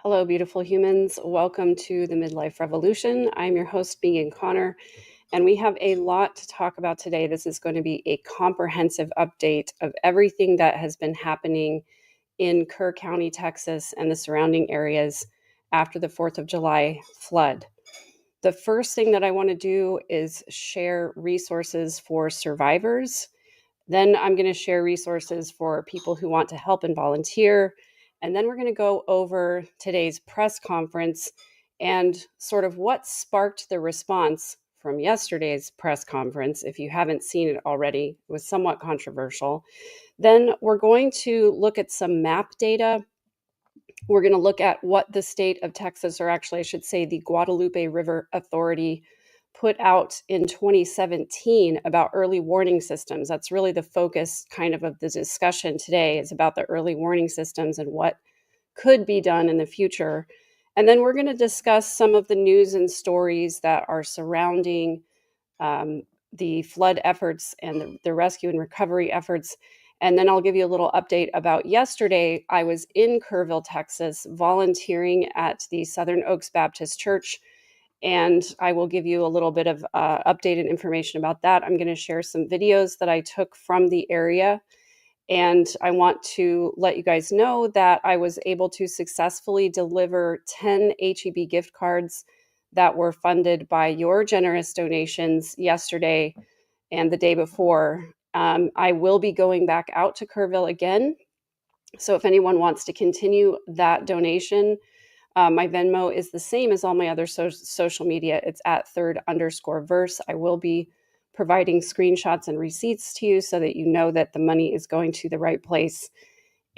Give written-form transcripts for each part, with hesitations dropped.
Hello, beautiful humans. Welcome to the Midlife Revolution. I'm your host, Megan Connor, and we have a lot to talk about today. This is going to be a comprehensive update of everything that has been happening in Kerr County, Texas, and the surrounding areas after the 4th of July flood. The first thing that I want to do is share resources for survivors. Then I'm going to share resources for people who want to help and volunteer. And then we're going to go over today's press conference and sort of what sparked the response from yesterday's press conference. If you haven't seen it already, it was somewhat controversial. Then we're going to look at some map data. We're going to look at what the state of Texas, or actually I should say the Guadalupe River Authority, put out in 2017 about early warning systems. That's really the focus kind of the discussion today, is about the early warning systems and what could be done in the future. And then we're going to discuss some of the news and stories that are surrounding the flood efforts and the rescue and recovery efforts. And then I'll give you a little update about yesterday. I was in Kerrville, Texas, volunteering at the Southern Oaks Baptist Church. And I will give you a little bit of updated information about that. I'm going to share some videos that I took from the area. And I want to let you guys know that I was able to successfully deliver 10 HEB gift cards that were funded by your generous donations yesterday and the day before. I will be going back out to Kerrville again. So if anyone wants to continue that donation, my Venmo is the same as all my other social media. It's at @3rd_verse. I will be providing screenshots and receipts to you so that you know that the money is going to the right place.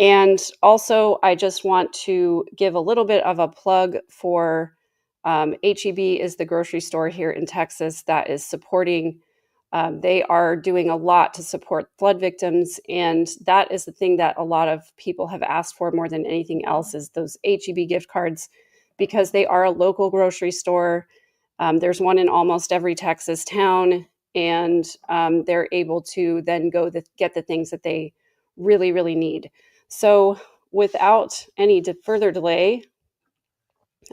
And also, I just want to give a little bit of a plug for HEB is the grocery store here in Texas that is supporting. They are doing a lot to support flood victims, and that is the thing that a lot of people have asked for more than anything else, is those HEB gift cards, because they are a local grocery store. There's one in almost every Texas town, and they're able to then go get the things that they really, really need. So without any further delay,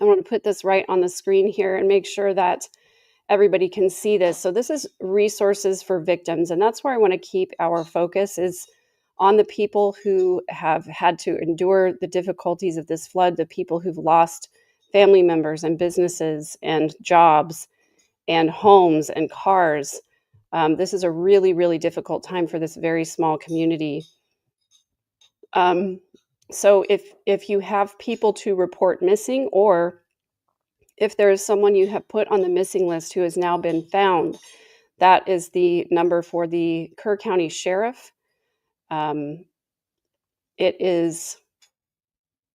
I want to put this right on the screen here and make sure that everybody can see this. So this is resources for victims, and that's where I want to keep our focus, is on the people who have had to endure the difficulties of this flood, the people who've lost family members and businesses and jobs and homes and cars. This is a really, really difficult time for this very small community. So if you have people to report missing, or if there is someone you have put on the missing list who has now been found, that is the number for the Kerr County Sheriff. It is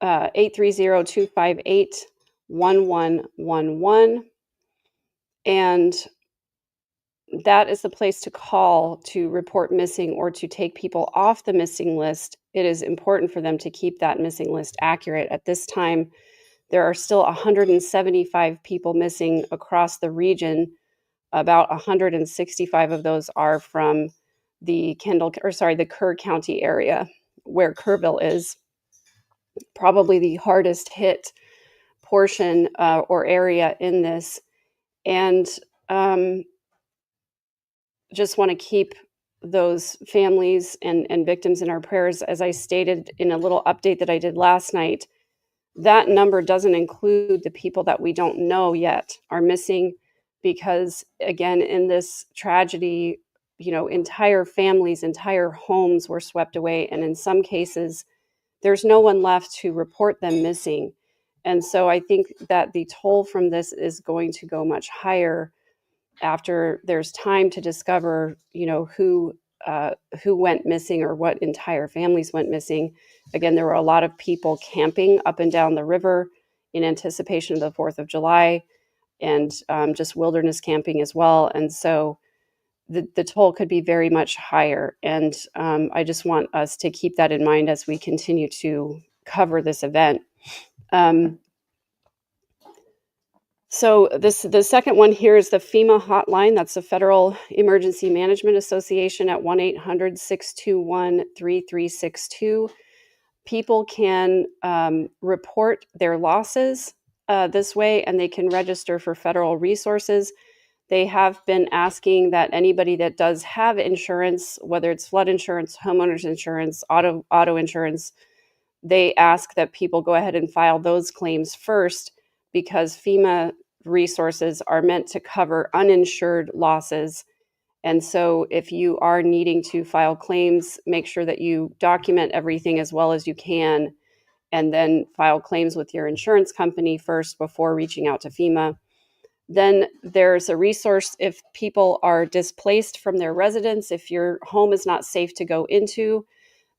830-258-1111. And that is the place to call to report missing or to take people off the missing list. It is important for them to keep that missing list accurate. At this time, there are still 175 people missing across the region. About 165 of those are from the Kerr County area, where Kerrville is. Probably the hardest hit portion or area in this. And just want to keep those families and victims in our prayers. As I stated in a little update that I did last night, that number doesn't include the people that we don't know yet are missing, because again, in this tragedy, entire families, entire homes were swept away. And in some cases, there's no one left to report them missing. And so I think that the toll from this is going to go much higher after there's time to discover, who went missing or what entire families went missing. Again, there were a lot of people camping up and down the river in anticipation of the 4th of July, and just wilderness camping as well. And so the toll could be very much higher. And I just want us to keep that in mind as we continue to cover this event. So the second one here is the FEMA hotline. That's the Federal Emergency Management Association at 1-800-621-3362. People can report their losses this way, and they can register for federal resources. They have been asking that anybody that does have insurance, whether it's flood insurance, homeowners insurance, auto insurance, they ask that people go ahead and file those claims first, because FEMA resources are meant to cover uninsured losses. And so if you are needing to file claims, make sure that you document everything as well as you can, and then file claims with your insurance company first before reaching out to FEMA. Then there's a resource if people are displaced from their residence, if your home is not safe to go into.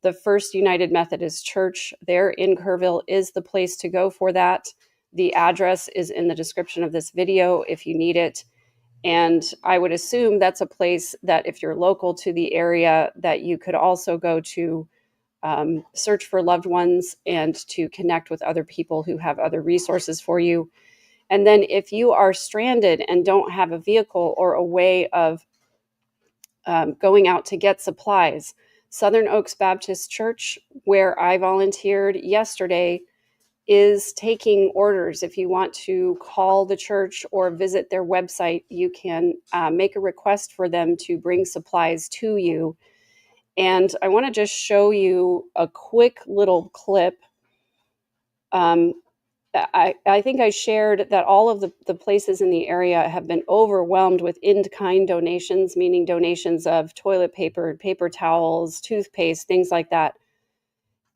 The First United Methodist Church there in Kerrville is the place to go for that. The address is in the description of this video if you need it. And I would assume that's a place that if you're local to the area, that you could also go to search for loved ones and to connect with other people who have other resources for you. And then if you are stranded and don't have a vehicle or a way of going out to get supplies, Southern Oaks Baptist Church, where I volunteered yesterday, is taking orders. If you want to call the church or visit their website, you can make a request for them to bring supplies to you. And I want to just show you a quick little clip. I think I shared that all of the places in the area have been overwhelmed with in-kind donations, meaning donations of toilet paper, paper towels, toothpaste, things like that.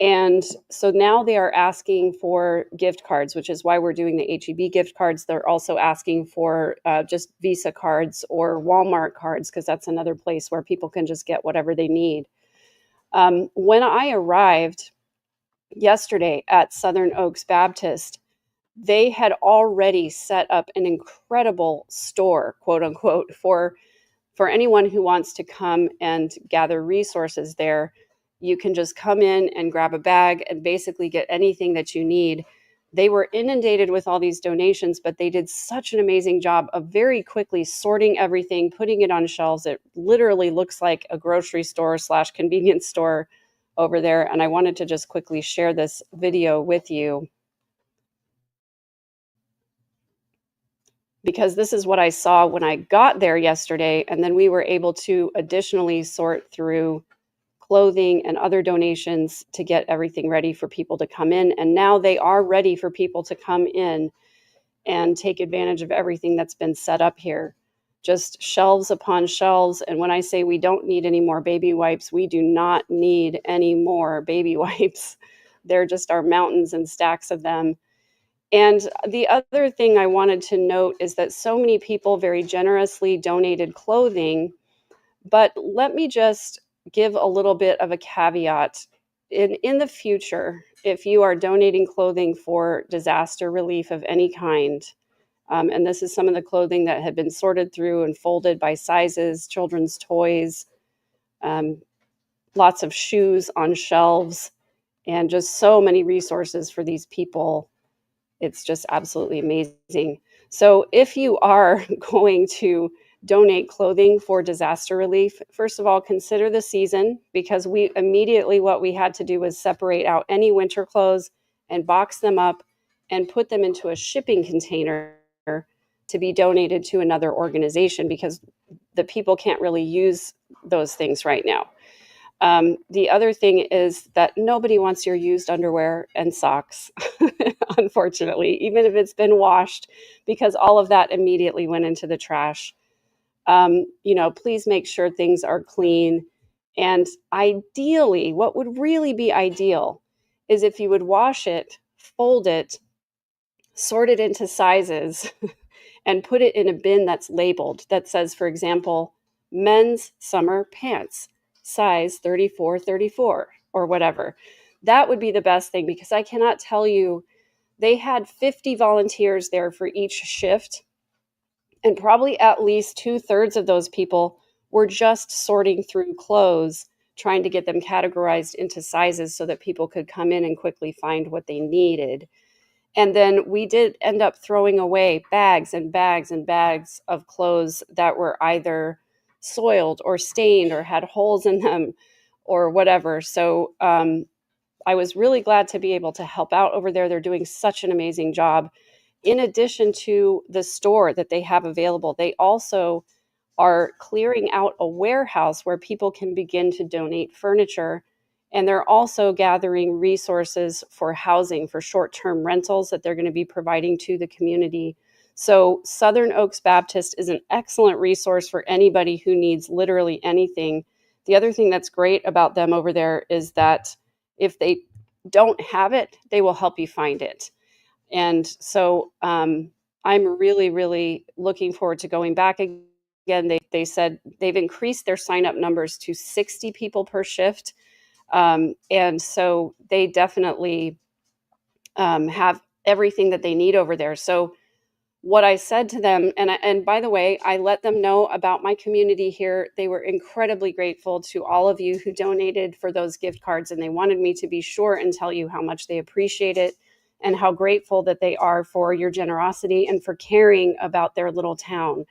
And so now they are asking for gift cards, which is why we're doing the HEB gift cards. They're also asking for just Visa cards or Walmart cards, because that's another place where people can just get whatever they need. When I arrived yesterday at Southern Oaks Baptist, they had already set up an incredible store, quote unquote, for anyone who wants to come and gather resources there. You can just come in and grab a bag and basically get anything that you need. They were inundated with all these donations, but they did such an amazing job of very quickly sorting everything, putting it on shelves. It literally looks like a grocery store / convenience store over there. And I wanted to just quickly share this video with you, because this is what I saw when I got there yesterday. And then we were able to additionally sort through clothing and other donations to get everything ready for people to come in. And now they are ready for people to come in and take advantage of everything that's been set up here. Just shelves upon shelves. And when I say we don't need any more baby wipes, we do not need any more baby wipes. There just are mountains and stacks of them. And the other thing I wanted to note is that so many people very generously donated clothing. But let me just give a little bit of a caveat. In the future, if you are donating clothing for disaster relief of any kind, and this is some of the clothing that had been sorted through and folded by sizes, children's toys, lots of shoes on shelves, and just so many resources for these people. It's just absolutely amazing. So if you are going to donate clothing for disaster relief, first of all, consider the season, because what we had to do was separate out any winter clothes and box them up and put them into a shipping container to be donated to another organization, because the people can't really use those things right now. The other thing is that nobody wants your used underwear and socks, unfortunately, even if it's been washed, because all of that immediately went into the trash. Please make sure things are clean. And ideally, what would really be ideal is if you would wash it, fold it, sort it into sizes, and put it in a bin that's labeled, that says, for example, men's summer pants, size 34, or whatever. That would be the best thing, because I cannot tell you, they had 50 volunteers there for each shift. And probably at least 2/3 of those people were just sorting through clothes, trying to get them categorized into sizes so that people could come in and quickly find what they needed. And then we did end up throwing away bags and bags and bags of clothes that were either soiled or stained or had holes in them or whatever. So I was really glad to be able to help out over there. They're doing such an amazing job. In addition to the store that they have available, they also are clearing out a warehouse where people can begin to donate furniture. And they're also gathering resources for housing, for short-term rentals that they're going to be providing to the community. So Southern Oaks Baptist is an excellent resource for anybody who needs literally anything. The other thing that's great about them over there is that if they don't have it, they will help you find it. And so I'm really, really looking forward to going back again. They said they've increased their sign up numbers to 60 people per shift. And so they definitely have everything that they need over there. So what I said to them, and by the way, I let them know about my community here. They were incredibly grateful to all of you who donated for those gift cards, and they wanted me to be sure and tell you how much they appreciate it and how grateful that they are for your generosity and for caring about their little town.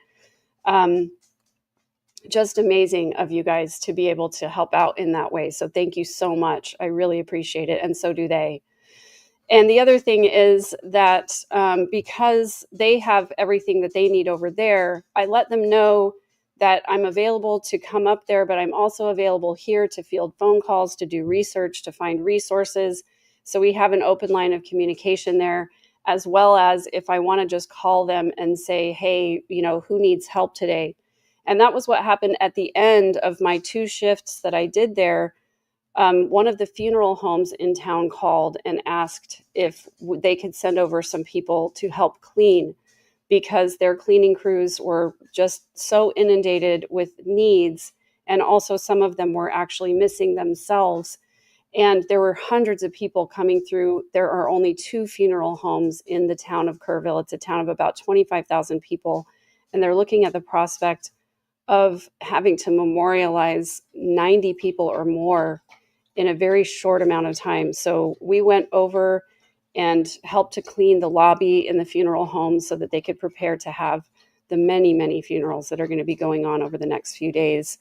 Just amazing of you guys to be able to help out in that way. So thank you so much. I really appreciate it, and so do they. And the other thing is that because they have everything that they need over there, I let them know that I'm available to come up there, but I'm also available here to field phone calls, to do research, to find resources. So we have an open line of communication there, as well as if I want to just call them and say, hey, who needs help today? And that was what happened at the end of my 2 shifts that I did there. One of the funeral homes in town called and asked if they could send over some people to help clean, because their cleaning crews were just so inundated with needs. And also some of them were actually missing themselves. And there were hundreds of people coming through. There are only 2 funeral homes in the town of Kerrville. It's a town of about 25,000 people. And they're looking at the prospect of having to memorialize 90 people or more in a very short amount of time. So we went over and helped to clean the lobby in the funeral home so that they could prepare to have the many, many funerals that are going to be going on over the next few days.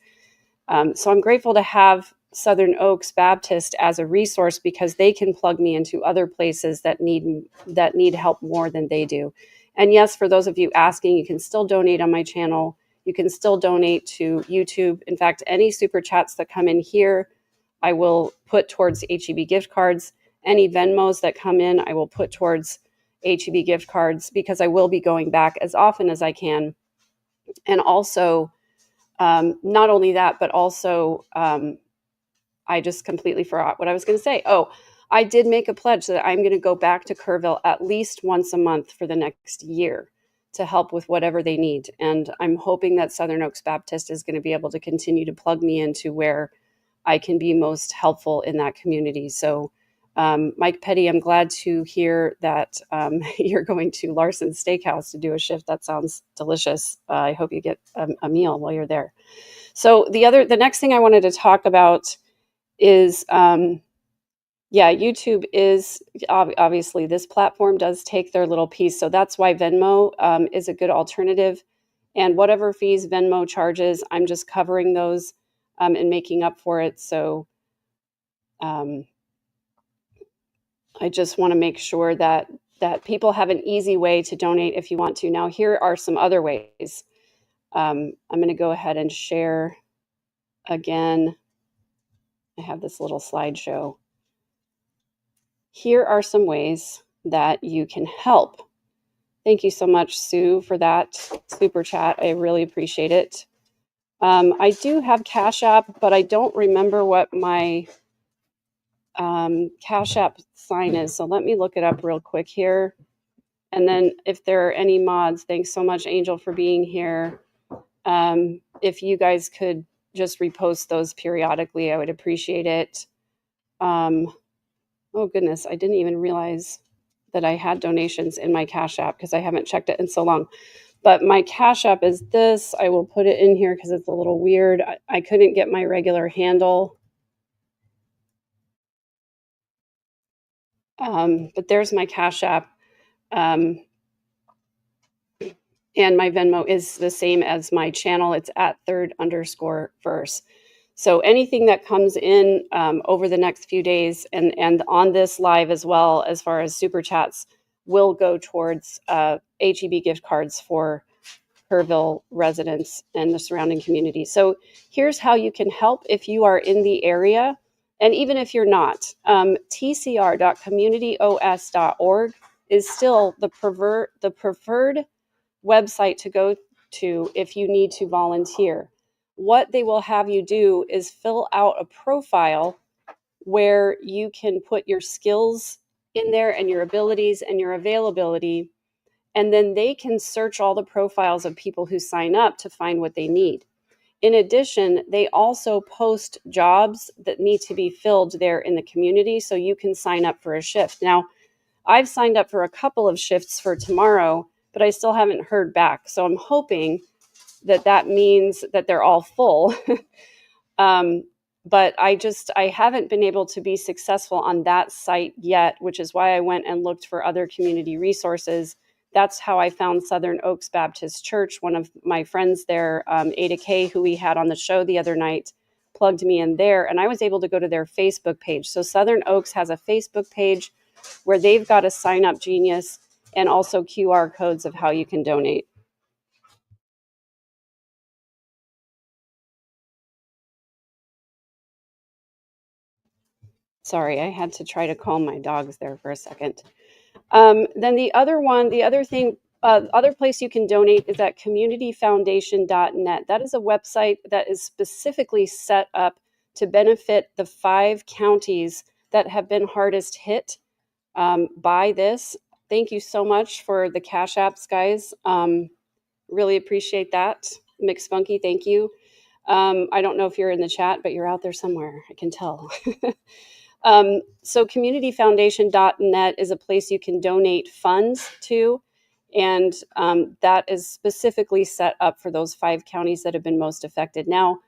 So I'm grateful to have Southern Oaks Baptist as a resource, because they can plug me into other places that need help more than they do. And yes, for those of you asking, you can still donate on my channel. You can still donate to YouTube. In fact, any super chats that come in here, I will put towards HEB gift cards. Any Venmos that come in, I will put towards HEB gift cards, because I will be going back as often as I can. And also, not only that, but also, I just completely forgot what I was going to say. Oh, I did make a pledge that I'm going to go back to Kerrville at least once a month for the next year to help with whatever they need. And I'm hoping that Southern Oaks Baptist is going to be able to continue to plug me into where I can be most helpful in that community. So, Mike Petty, I'm glad to hear that you're going to Larson's Steakhouse to do a shift. That sounds delicious. I hope you get a meal while you're there. So the next thing I wanted to talk about is, YouTube is obviously, this platform does take their little piece. So that's why Venmo is a good alternative. And whatever fees Venmo charges, I'm just covering those and making up for it. So I just want to make sure that people have an easy way to donate if you want to. Now, here are some other ways. I'm going to go ahead and share again. I have this little slideshow. Here are some ways that you can help. Thank you so much, Sue, for that super chat. I really appreciate it. I do have Cash App, but I don't remember what my Cash App sign is. So let me look it up real quick here. And then if there are any mods, thanks so much, Angel, for being here. If you guys could just repost those periodically, I would appreciate it. Oh, goodness, I didn't even realize that I had donations in my Cash App because I haven't checked it in so long. But my Cash App is this. I will put it in here because it's a little weird. I couldn't get my regular handle. But there's my Cash App. And my Venmo is the same as my channel. It's at @3_verse. So anything that comes in over the next few days and on this live as well, as far as super chats, will go towards HEB gift cards for Kerrville residents and the surrounding community. So here's how you can help if you are in the area. And even if you're not, tcr.communityos.org is still the preferred website to go to if you need to volunteer. What they will have you do is fill out a profile where you can put your skills in there and your abilities and your availability, and then they can search all the profiles of people who sign up to find what they need. In addition, they also post jobs that need to be filled there in the community, so you can sign up for a shift. Now, I've signed up for a couple of shifts for tomorrow, but I still haven't heard back. So I'm hoping that means that they're all full. But I haven't been able to be successful on that site yet, which is why I went and looked for other community resources. That's how I found Southern Oaks Baptist Church. One of my friends there, Ada Kay, who we had on the show the other night, plugged me in there, and I was able to go to their Facebook page. So Southern Oaks has a Facebook page where they've got a sign up genius and also QR codes of how you can donate. Sorry, I had to try to calm my dogs there for a second. Then the other place you can donate is at communityfoundation.net. That is a website that is specifically set up to benefit the 5 counties that have been hardest hit by this. Thank you so much for the Cash Apps, guys. Really appreciate that. Mick Spunky, thank you. I don't know if you're in the chat, but you're out there somewhere. I can tell. So communityfoundation.net is a place you can donate funds to, and that is specifically set up for those 5 counties that have been most affected. Now,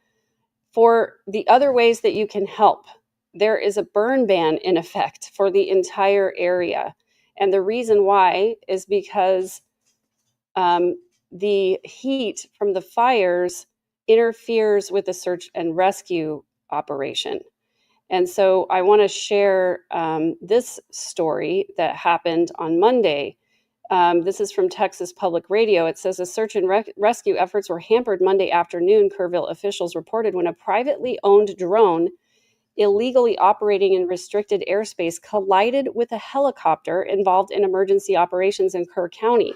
for the other ways that you can help, there is a burn ban in effect for the entire area. And the reason why is because the heat from the fires interferes with the search and rescue operation. And so I want to share this story that happened on Monday. This is from Texas Public Radio. It says the search and rescue efforts were hampered Monday afternoon, Kerrville officials reported, when a privately owned drone illegally operating in restricted airspace collided with a helicopter involved in emergency operations in Kerr County.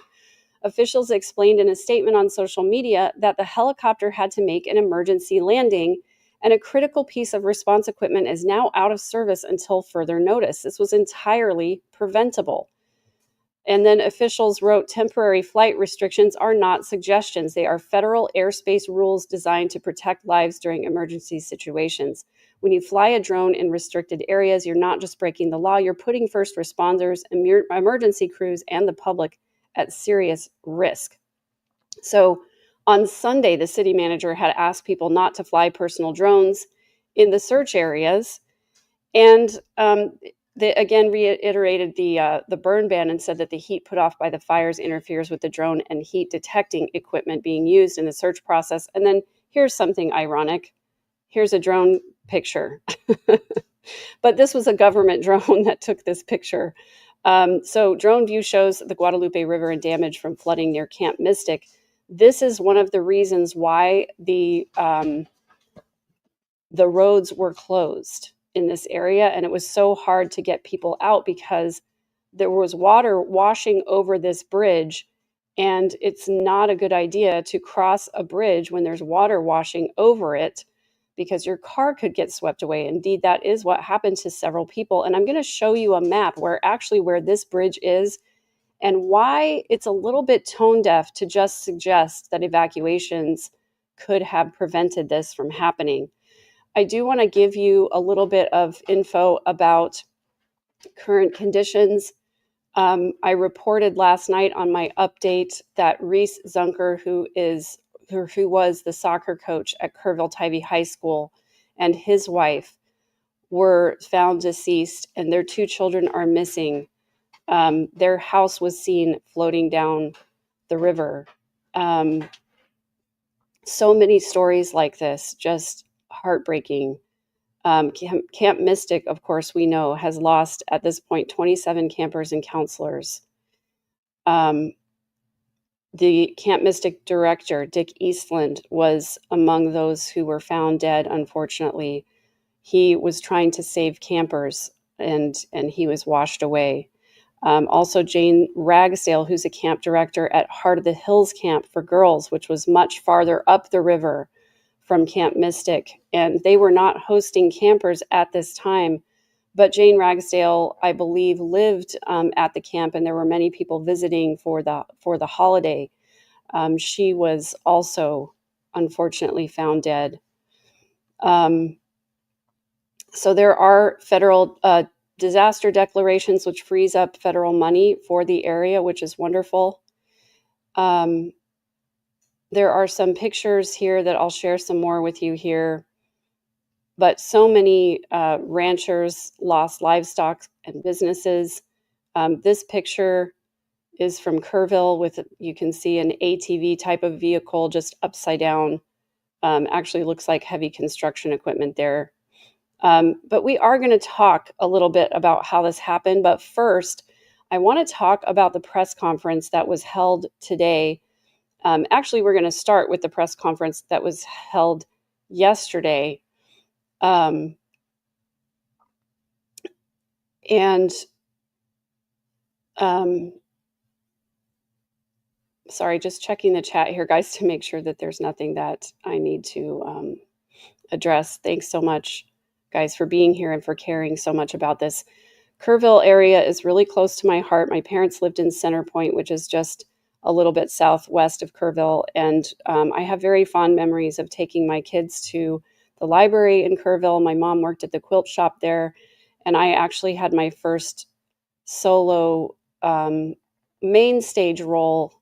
Officials explained in a statement on social media that the helicopter had to make an emergency landing, and a critical piece of response equipment is now out of service until further notice. This was entirely preventable. And then officials wrote, temporary flight restrictions are not suggestions. They are federal airspace rules designed to protect lives during emergency situations. When you fly a drone in restricted areas, you're not just breaking the law, you're putting first responders, emergency crews, and the public at serious risk. So on Sunday, the city manager had asked people not to fly personal drones in the search areas, and they again reiterated the burn ban and said that the heat put off by the fires interferes with the drone and heat detecting equipment being used in the search process. And then here's something ironic. Here's a drone picture. But this was a government drone that took this picture. So drone view shows the Guadalupe River and damage from flooding near Camp Mystic. This is one of the reasons why the roads were closed in this area, and it was so hard to get people out because there was water washing over this bridge, and it's not a good idea to cross a bridge when there's water washing over it because your car could get swept away. Indeed, that is what happened to several people, and I'm going to show you a map where this bridge is and why it's a little bit tone deaf to just suggest that evacuations could have prevented this from happening. I do want to give you a little bit of info about current conditions. I reported last night on my update that Reese Zunker, who was the soccer coach at Kerrville Tivy High School, and his wife were found deceased, and their 2 children are missing. Their house was seen floating down the river. So many stories like this, just heartbreaking. Camp Mystic, of course, we know, has lost at this point 27 campers and counselors. The Camp Mystic director, Dick Eastland, was among those who were found dead, unfortunately. He was trying to save campers, and he was washed away. Also, Jane Ragsdale, who's a camp director at Heart of the Hills Camp for Girls, which was much farther up the river from Camp Mystic. And they were not hosting campers at this time. But Jane Ragsdale, I believe, lived at the camp, and there were many people visiting for the holiday. She was also, unfortunately, found dead. So there are federal disaster declarations, which frees up federal money for the area, which is wonderful. There are some pictures here that I'll share some more with you here. But so many ranchers lost livestock and businesses. This picture is from Kerrville with, you can see an ATV type of vehicle just upside down. Actually looks like heavy construction equipment there. But we are going to talk a little bit about how this happened. But first, I want to talk about the press conference that was held today. Actually, we're going to start with the press conference that was held yesterday. Sorry, just checking the chat here, guys, to make sure that there's nothing that I need to address. Thanks so much, guys, for being here and for caring so much about this. Kerrville area is really close to my heart. My parents lived in Center Point, which is just a little bit southwest of Kerrville, and I have very fond memories of taking my kids to the library in Kerrville. My mom worked at the quilt shop there, and I actually had my first solo main stage role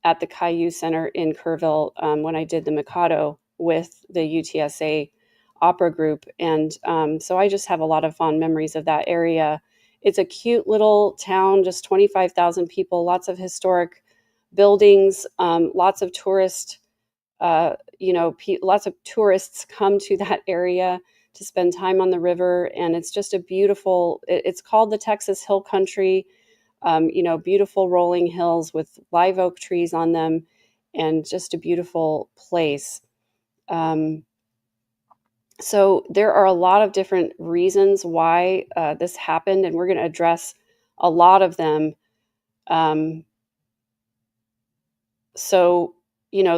at the Caillou Center in Kerrville when I did the Mikado with the UTSA opera group. And so I just have a lot of fond memories of that area. It's a cute little town, just 25,000 people, lots of historic buildings, lots of tourists, lots of tourists come to that area to spend time on the river. And it's just a beautiful, it's called the Texas Hill Country, beautiful rolling hills with live oak trees on them, and just a beautiful place. So there are a lot of different reasons why this happened, and we're going to address a lot of them.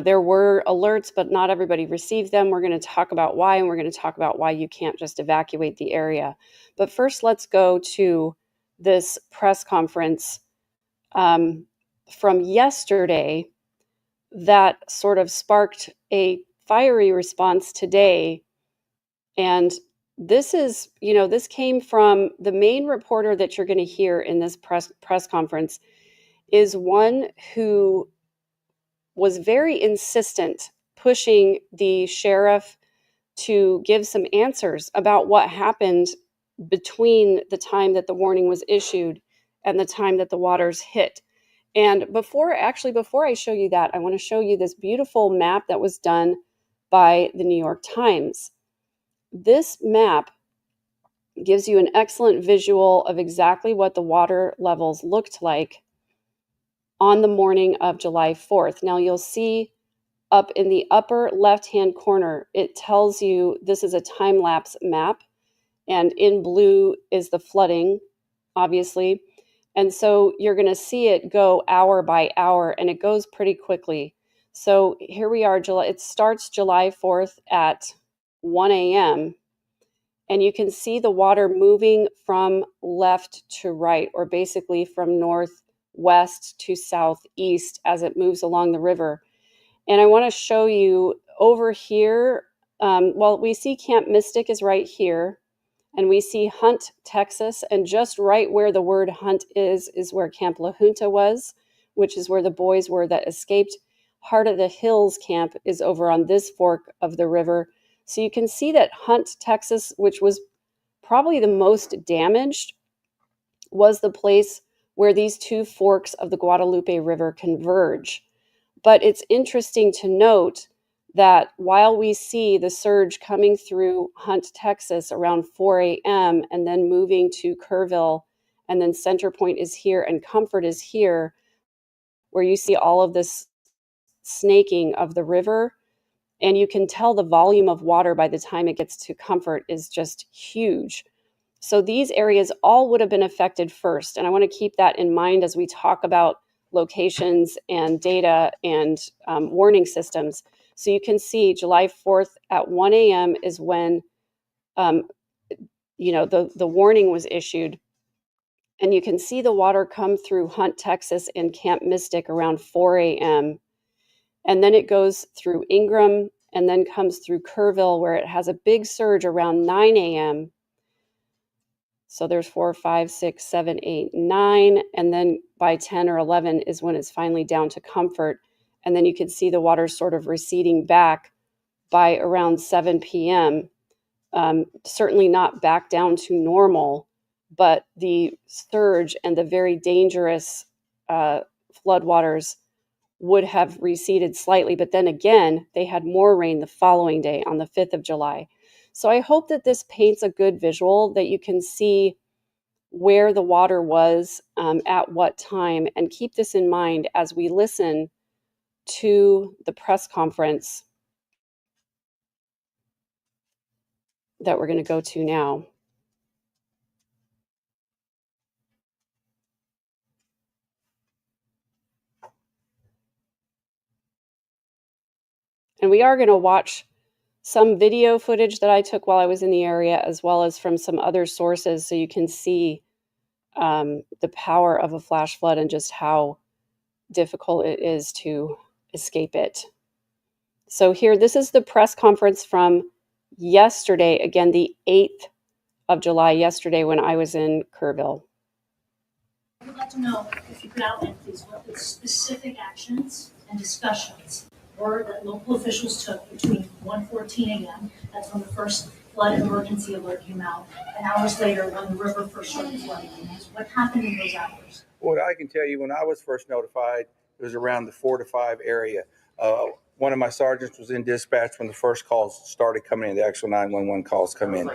There were alerts, but not everybody received them. We're going to talk about why, and we're going to talk about why you can't just evacuate the area. But first, let's go to this press conference from yesterday that sort of sparked a fiery response today. And this is, this came from the main reporter that you're going to hear in this press conference is one who was very insistent, pushing the sheriff to give some answers about what happened between the time that the warning was issued and the time that the waters hit. And before I show you that, I want to show you this beautiful map that was done by the New York Times. This map gives you an excellent visual of exactly what the water levels looked like on the morning of July 4th. Now you'll see up in the upper left-hand corner, it tells you this is a time-lapse map, and in blue is the flooding, obviously. And so you're going to see it go hour by hour, and it goes pretty quickly. So here we are, it starts July 4th at 1 a.m., and you can see the water moving from left to right, or basically from northwest to southeast as it moves along the river. And I want to show you over here, we see Camp Mystic is right here, and we see Hunt, Texas, and just right where the word Hunt is where Camp La Junta was, which is where the boys were that escaped. Heart of the Hills Camp is over on this fork of the river. So you can see that Hunt, Texas, which was probably the most damaged, was the place where these two forks of the Guadalupe River converge. But it's interesting to note that while we see the surge coming through Hunt, Texas around 4 a.m. and then moving to Kerrville, and then Center Point is here and Comfort is here, where you see all of this snaking of the river, and you can tell the volume of water by the time it gets to Comfort is just huge. So these areas all would have been affected first. And I want to keep that in mind as we talk about locations and data and warning systems. So you can see July 4th at 1 a.m. is when the warning was issued. And you can see the water come through Hunt, Texas and Camp Mystic around 4 a.m. And then it goes through Ingram and then comes through Kerrville, where it has a big surge around 9 a.m. So there's 4, 5, 6, 7, 8, 9. And then by 10 or 11 is when it's finally down to Comfort. And then you can see the water sort of receding back by around 7 p.m. Certainly not back down to normal, but the surge and the very dangerous floodwaters would have receded slightly. But then again, they had more rain the following day on the 5th of July. So I hope that this paints a good visual, that you can see where the water was at what time, and keep this in mind as we listen to the press conference that we're going to go to now. And we are going to watch some video footage that I took while I was in the area, as well as from some other sources, so you can see the power of a flash flood and just how difficult it is to escape it. So here, this is the press conference from yesterday, again, the 8th of July, yesterday when I was in Kerrville. I would like to know if you could outline, please, what the specific actions and discussions were that local officials took between 1:14 a.m., that's when the first flood emergency alert came out, and hours later when the river first started flooding. What happened in those hours? Well, I can tell you, when I was first notified, it was around the 4 to 5 area. One of my sergeants was in dispatch when the first calls started coming in, the actual 911 calls come in.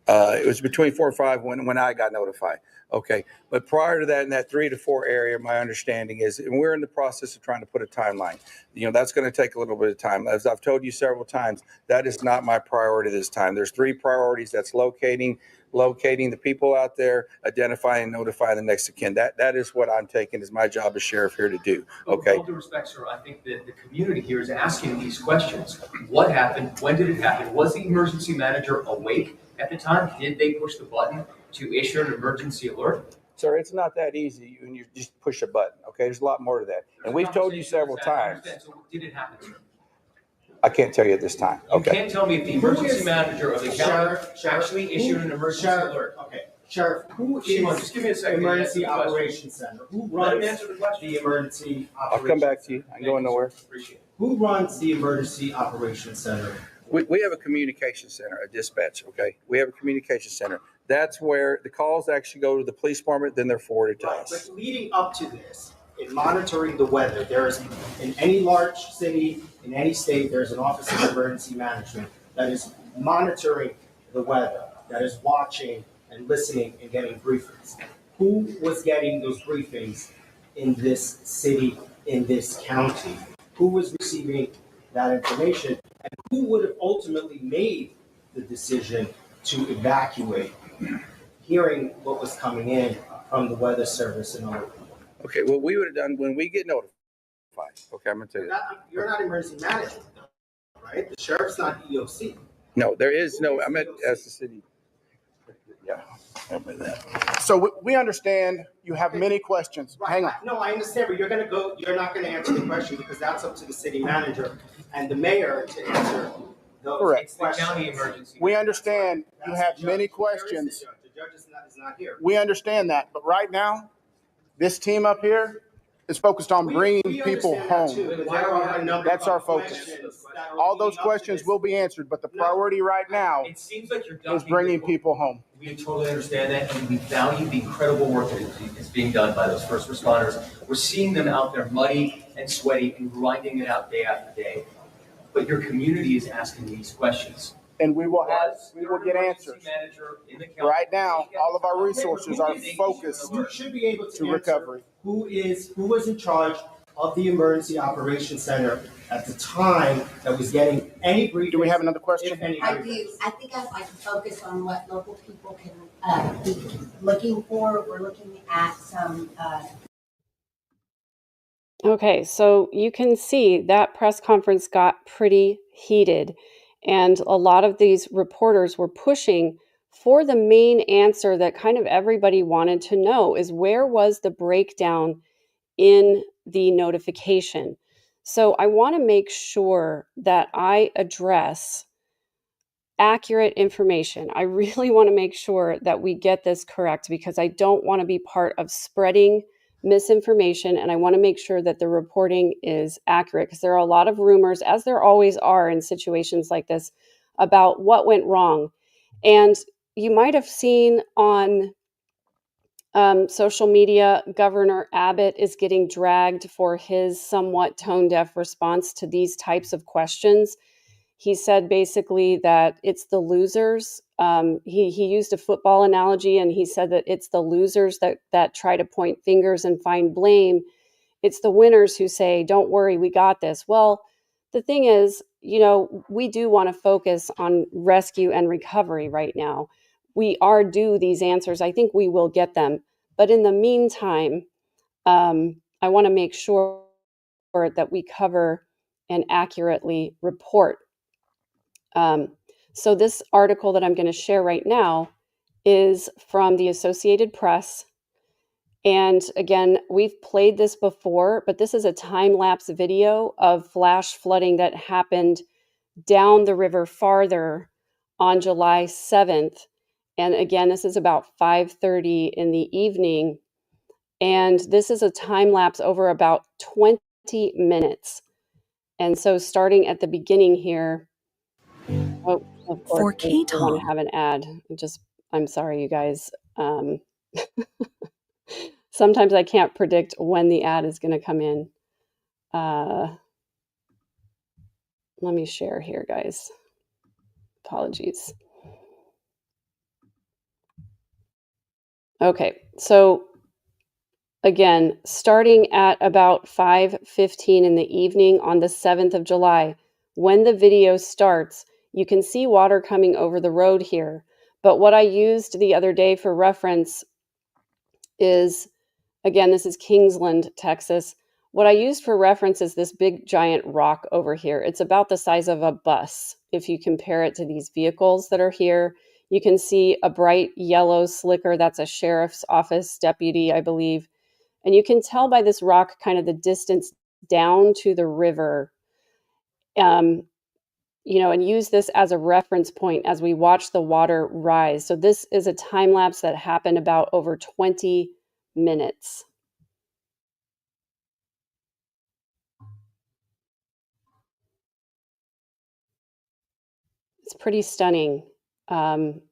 It was between 4 and 5 when I got notified. Okay. But prior to that, in that 3 to 4 area, my understanding is, and we're in the process of trying to put a timeline. That's going to take a little bit of time. As I've told you several times, that is not my priority this time. There's 3 priorities. That's locating the people out there, identifying and notifying the next of kin. That is what I'm taking as my job as sheriff here to do. Okay. With all due respect, sir, I think that the community here is asking these questions. What happened? When did it happen? Was the emergency manager awake at the time? Did they push the button to issue an emergency alert? Sir, it's not that easy when you just push a button. Okay, there's a lot more to that. And we've told you several times. So did it happen, sir? I can't tell you at this time. You can't tell me if the emergency manager of the county actually issued an emergency alert. Okay, Sheriff, who is just give me a second. Emergency Operations Center? Who runs the Emergency Operations I'll come back to you. I'm going nowhere. Appreciate it. Who runs the Emergency Operations Center? We have a communication center, a dispatch, okay? We have a communication center. That's where the calls actually go to the police department, then they're forwarded to us. But leading up to this, in monitoring the weather, there is, in any large city, in any state, there's an Office of Emergency Management that is monitoring the weather, that is watching and listening and getting briefings. Who was getting those briefings in this city, in this county? Who was receiving that information? And who would have ultimately made the decision to evacuate, hearing what was coming in from the Weather Service and all? Okay, what we would have done when we get notified. Okay, I'm going to tell you. You're not emergency management, right? The sheriff's not EOC. No, there is no, I meant as the city. Yeah, help me with that. So we understand you have many questions. Right. Hang on. No, I understand, but you're not going to answer the question because that's up to the city manager and the mayor to answer those Correct. questions. The county emergency. We understand you have many questions. The judge is not here. We understand that. But right now, this team up here is focused on bringing people home. That's our focus. All those questions will be answered, but the priority right now It seems like you're is bringing people home. We totally understand that, and we value the incredible work that is being done by those first responders. We're seeing them out there muddy and sweaty and grinding it out day after day. but your community is asking these questions. And we will get Emergency answers. manager in the county. Right now, all of our resources are focused You should be able to to answer recovery. who was in charge of the emergency operations center at the time that was getting any briefings. Do we have another question? If any I briefings. do. I think I'd like to focus on what local people can be looking for. We're looking at some. Okay, so you can see that press conference got pretty heated, and a lot of these reporters were pushing for the main answer that kind of everybody wanted to know is where was the breakdown in the notification. So I want to make sure that I address accurate information. I really want to make sure that we get this correct because I don't want to be part of spreading misinformation, and I want to make sure that the reporting is accurate because there are a lot of rumors, as there always are in situations like this, about what went wrong. And you might have seen on social media, Governor Abbott is getting dragged for his somewhat tone-deaf response to these types of questions. He said basically that it's the losers. He used a football analogy, and he said that it's the losers that try to point fingers and find blame. It's the winners who say, "Don't worry, we got this." Well, the thing is, we do want to focus on rescue and recovery right now. We are due these answers. I think we will get them. But in the meantime, I want to make sure that we cover and accurately report. So this article that I'm going to share right now is from the Associated Press. And again, we've played this before, but this is a time-lapse video of flash flooding that happened down the river farther on July 7th. And again, this is about 5:30 in the evening. And this is a time lapse over about 20 minutes. And so starting at the beginning here, oh, of course, For I want to Keton. have an ad. I'm sorry, you guys. Sometimes I can't predict when the ad is going to come in. Let me share here, guys. Apologies. Okay, so again, starting at about 5:15 in the evening on the 7th of July, when the video starts, you can see water coming over the road here. But what I used the other day for reference is, again, this is Kingsland, Texas. What I used for reference is this big giant rock over here. It's about the size of a bus. If you compare it to these vehicles that are here, you can see a bright yellow slicker. That's a sheriff's office deputy, I believe. And you can tell by this rock kind of the distance down to the river, and use this as a reference point as we watch the water rise. So this is a time lapse that happened about over 20 minutes. It's pretty stunning. I'm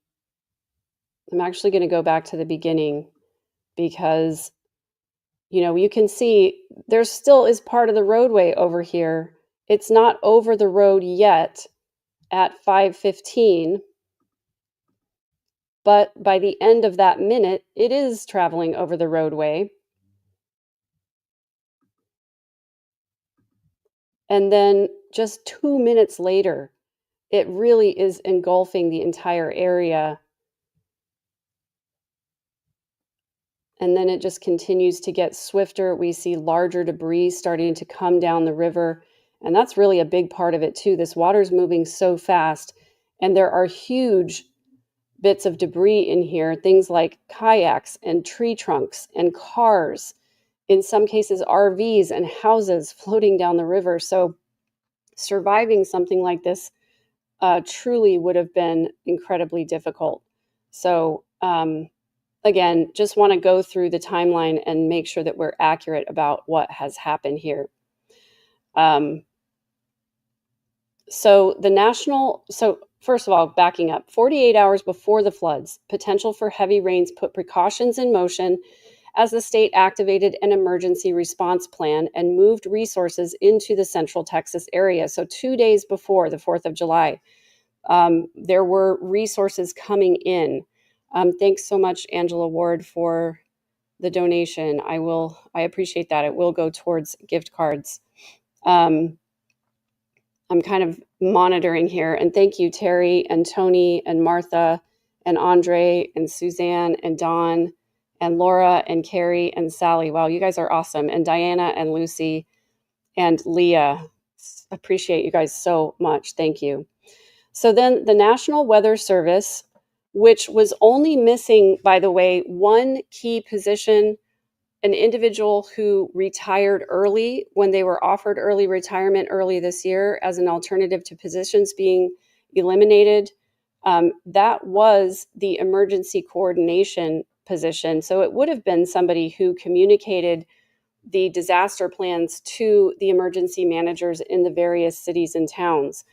actually going to go back to the beginning because, you can see there still is part of the roadway over here. It's not over the road yet at 5:15, but by the end of that minute, it is traveling over the roadway. And then just 2 minutes later, it really is engulfing the entire area. And then it just continues to get swifter. We see larger debris starting to come down the river. And that's really a big part of it too. This water's moving so fast. And there are huge bits of debris in here, things like kayaks and tree trunks and cars, in some cases RVs and houses floating down the river. So surviving something like this truly would have been incredibly difficult. So again, just want to go through the timeline and make sure that we're accurate about what has happened here. So first of all, backing up, 48 hours before the floods, potential for heavy rains put precautions in motion as the state activated an emergency response plan and moved resources into the Central Texas area. So 2 days before the 4th of July, there were resources coming in. Thanks so much, Angela Ward, for the donation. I appreciate that. It will go towards gift cards. I'm kind of monitoring here. And thank you, Terry and Tony and Martha and Andre and Suzanne and Dawn and Laura and Carrie and Sally. Wow, you guys are awesome. And Diana and Lucy and Leah. Appreciate you guys so much. Thank you. So then the National Weather Service, which was only missing, by the way, one key position, an individual who retired early when they were offered early retirement early this year as an alternative to positions being eliminated. That was the emergency coordination position. So it would have been somebody who communicated the disaster plans to the emergency managers in the various cities and towns.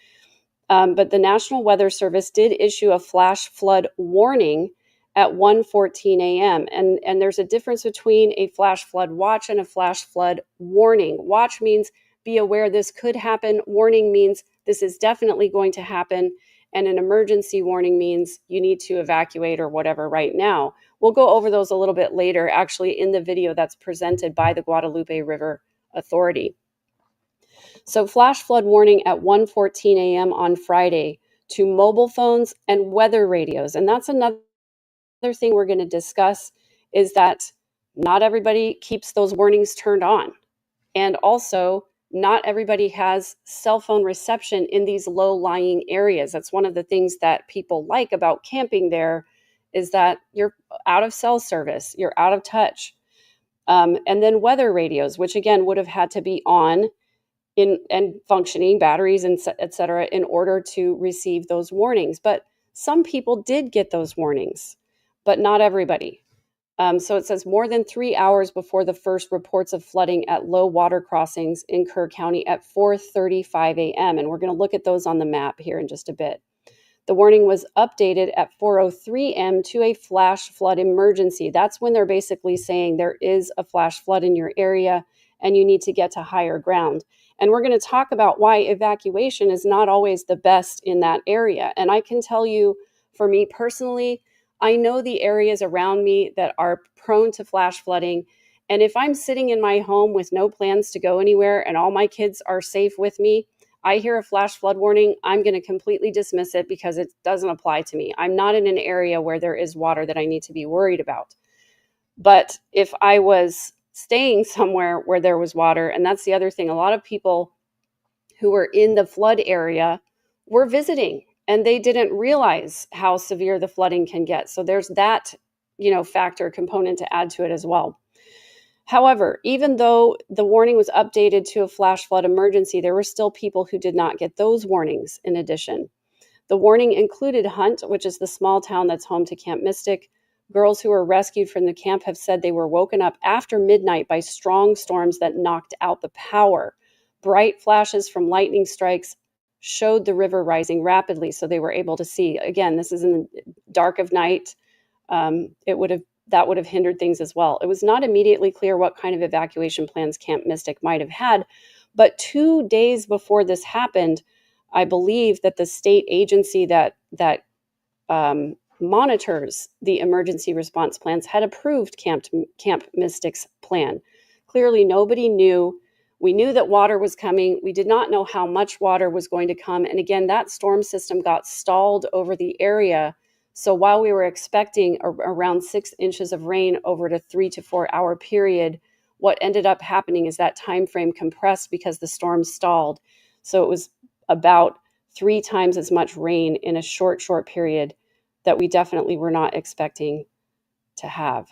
But the National Weather Service did issue a flash flood warning at 1:14 a.m. And there's a difference between a flash flood watch and a flash flood warning. Watch means be aware this could happen. Warning means this is definitely going to happen. And an emergency warning means you need to evacuate or whatever right now. We'll go over those a little bit later, actually, in the video that's presented by the Guadalupe River Authority. So flash flood warning at 1:14 a.m. on Friday to mobile phones and weather radios. And that's another thing we're going to discuss, is that not everybody keeps those warnings turned on. And also, not everybody has cell phone reception in these low-lying areas. That's one of the things that people like about camping there, is that you're out of cell service, you're out of touch. And then weather radios, which again would have had to be on and functioning, batteries and et cetera, in order to receive those warnings. But some people did get those warnings, but not everybody. So it says more than 3 hours before the first reports of flooding at low water crossings in Kerr County at 4:35 a.m. And we're going to look at those on the map here in just a bit. The warning was updated at 4:03 a.m. to a flash flood emergency. That's when they're basically saying there is a flash flood in your area and you need to get to higher ground. And we're going to talk about why evacuation is not always the best in that area. And I can tell you, for me personally, I know the areas around me that are prone to flash flooding. And if I'm sitting in my home with no plans to go anywhere and all my kids are safe with me, I hear a flash flood warning, I'm going to completely dismiss it because it doesn't apply to me. I'm not in an area where there is water that I need to be worried about. But if I was staying somewhere where there was water, and that's the other thing, a lot of people who were in the flood area were visiting and they didn't realize how severe the flooding can get. So there's that, factor component to add to it as well. However, even though the warning was updated to a flash flood emergency, there were still people who did not get those warnings in addition. The warning included Hunt, which is the small town that's home to Camp Mystic. Girls who were rescued from the camp have said they were woken up after midnight by strong storms that knocked out the power. Bright flashes from lightning strikes showed the river rising rapidly, so they were able to see. Again, this is in the dark of night. That would have hindered things as well. It was not immediately clear what kind of evacuation plans Camp Mystic might have had, but 2 days before this happened, I believe that the state agency that monitors the emergency response plans had approved Camp Mystic's plan. Clearly, nobody knew. We knew that water was coming. We did not know how much water was going to come. And again, that storm system got stalled over the area. So while we were expecting around 6 inches of rain over a 3 to 4 hour period, what ended up happening is that time frame compressed because the storm stalled. So it was about 3 times as much rain in a short period that we definitely were not expecting to have.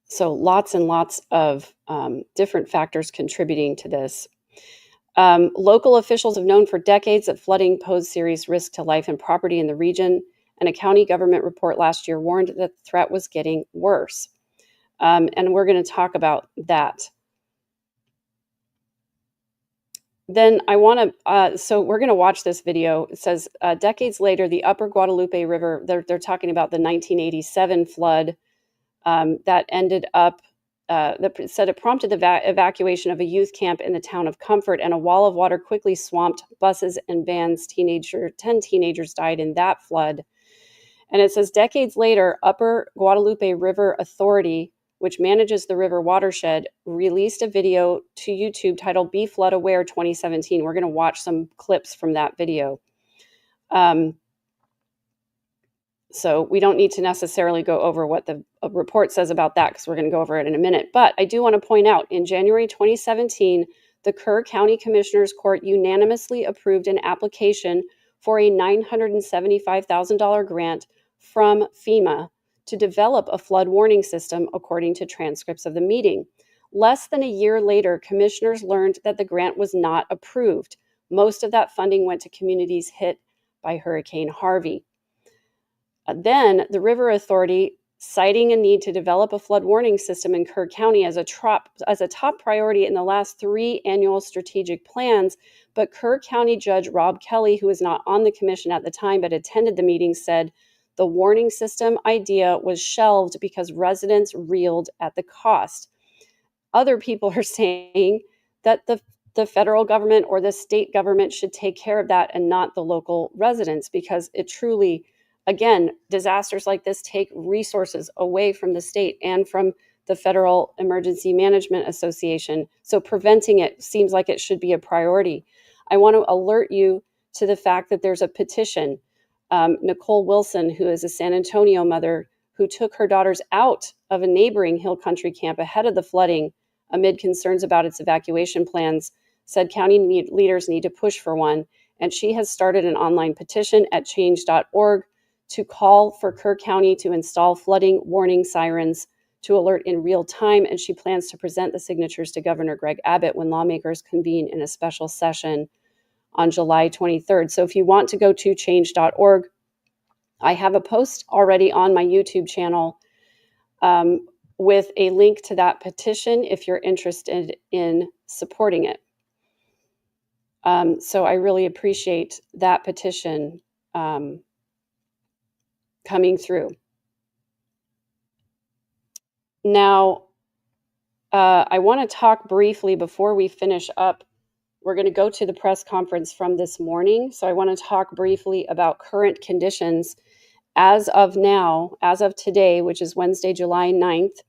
So lots and lots of different factors contributing to this. Local officials have known for decades that flooding posed serious risk to life and property in the region, and a county government report last year warned that the threat was getting worse. And we're going to talk about that. Then so we're going to watch this video. It says, decades later, the upper Guadalupe River, they're talking about the 1987 flood that ended up, said it prompted the evacuation of a youth camp in the town of Comfort, and a wall of water quickly swamped buses and vans. 10 teenagers died in that flood. And it says decades later, Upper Guadalupe River Authority, which manages the river watershed, released a video to YouTube titled Be Flood Aware 2017. We're going to watch some clips from that video. So we don't need to necessarily go over what the report says about that, because we're going to go over it in a minute. But I do want to point out, in January 2017, the Kerr County Commissioners Court unanimously approved an application for a $975,000 grant from FEMA to develop a flood warning system, according to transcripts of the meeting. Less than a year later, commissioners learned that the grant was not approved. Most of that funding went to communities hit by Hurricane Harvey. Then the River Authority, citing a need to develop a flood warning system in Kerr County as a top priority in the last 3 annual strategic plans, but Kerr County Judge Rob Kelly, who was not on the commission at the time but attended the meeting, said the warning system idea was shelved because residents reeled at the cost. Other people are saying that the federal government or the state government should take care of that and not the local residents, because it truly, again, disasters like this take resources away from the state and from the Federal Emergency Management Association. So preventing it seems like it should be a priority. I want to alert you to the fact that there's a petition. Nicole Wilson, who is a San Antonio mother who took her daughters out of a neighboring Hill Country camp ahead of the flooding amid concerns about its evacuation plans, said county leaders need to push for one. And she has started an online petition at change.org to call for Kerr County to install flooding warning sirens to alert in real time. And she plans to present the signatures to Governor Greg Abbott when lawmakers convene in a special session on July 23rd. So if you want to go to change.org, I have a post already on my YouTube channel with a link to that petition if you're interested in supporting it. So I really appreciate that petition coming through. Now, I want to talk briefly before we finish up. We're going to go to the press conference from this morning. So I want to talk briefly about current conditions as of now, as of today, which is Wednesday, July 9th.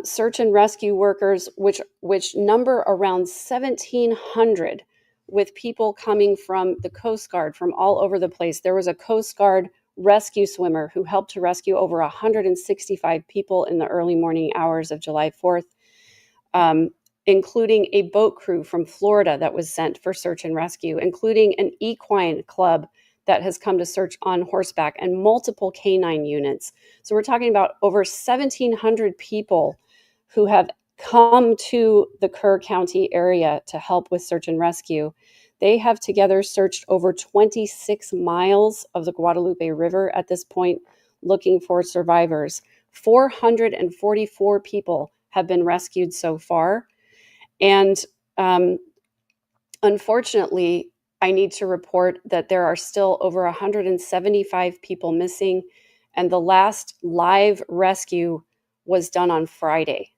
Search and rescue workers, which number around 1,700, with people coming from the Coast Guard from all over the place. There was a Coast Guard rescue swimmer who helped to rescue over 165 people in the early morning hours of July 4th, including a boat crew from Florida that was sent for search and rescue, including an equine club that has come to search on horseback, and multiple canine units. So we're talking about over 1,700 people who have come to the Kerr County area to help with search and rescue. They have together searched over 26 miles of the Guadalupe River at this point, looking for survivors. 444 people have been rescued so far. And unfortunately, I need to report that there are still over 175 people missing, and the last live rescue was done on Friday.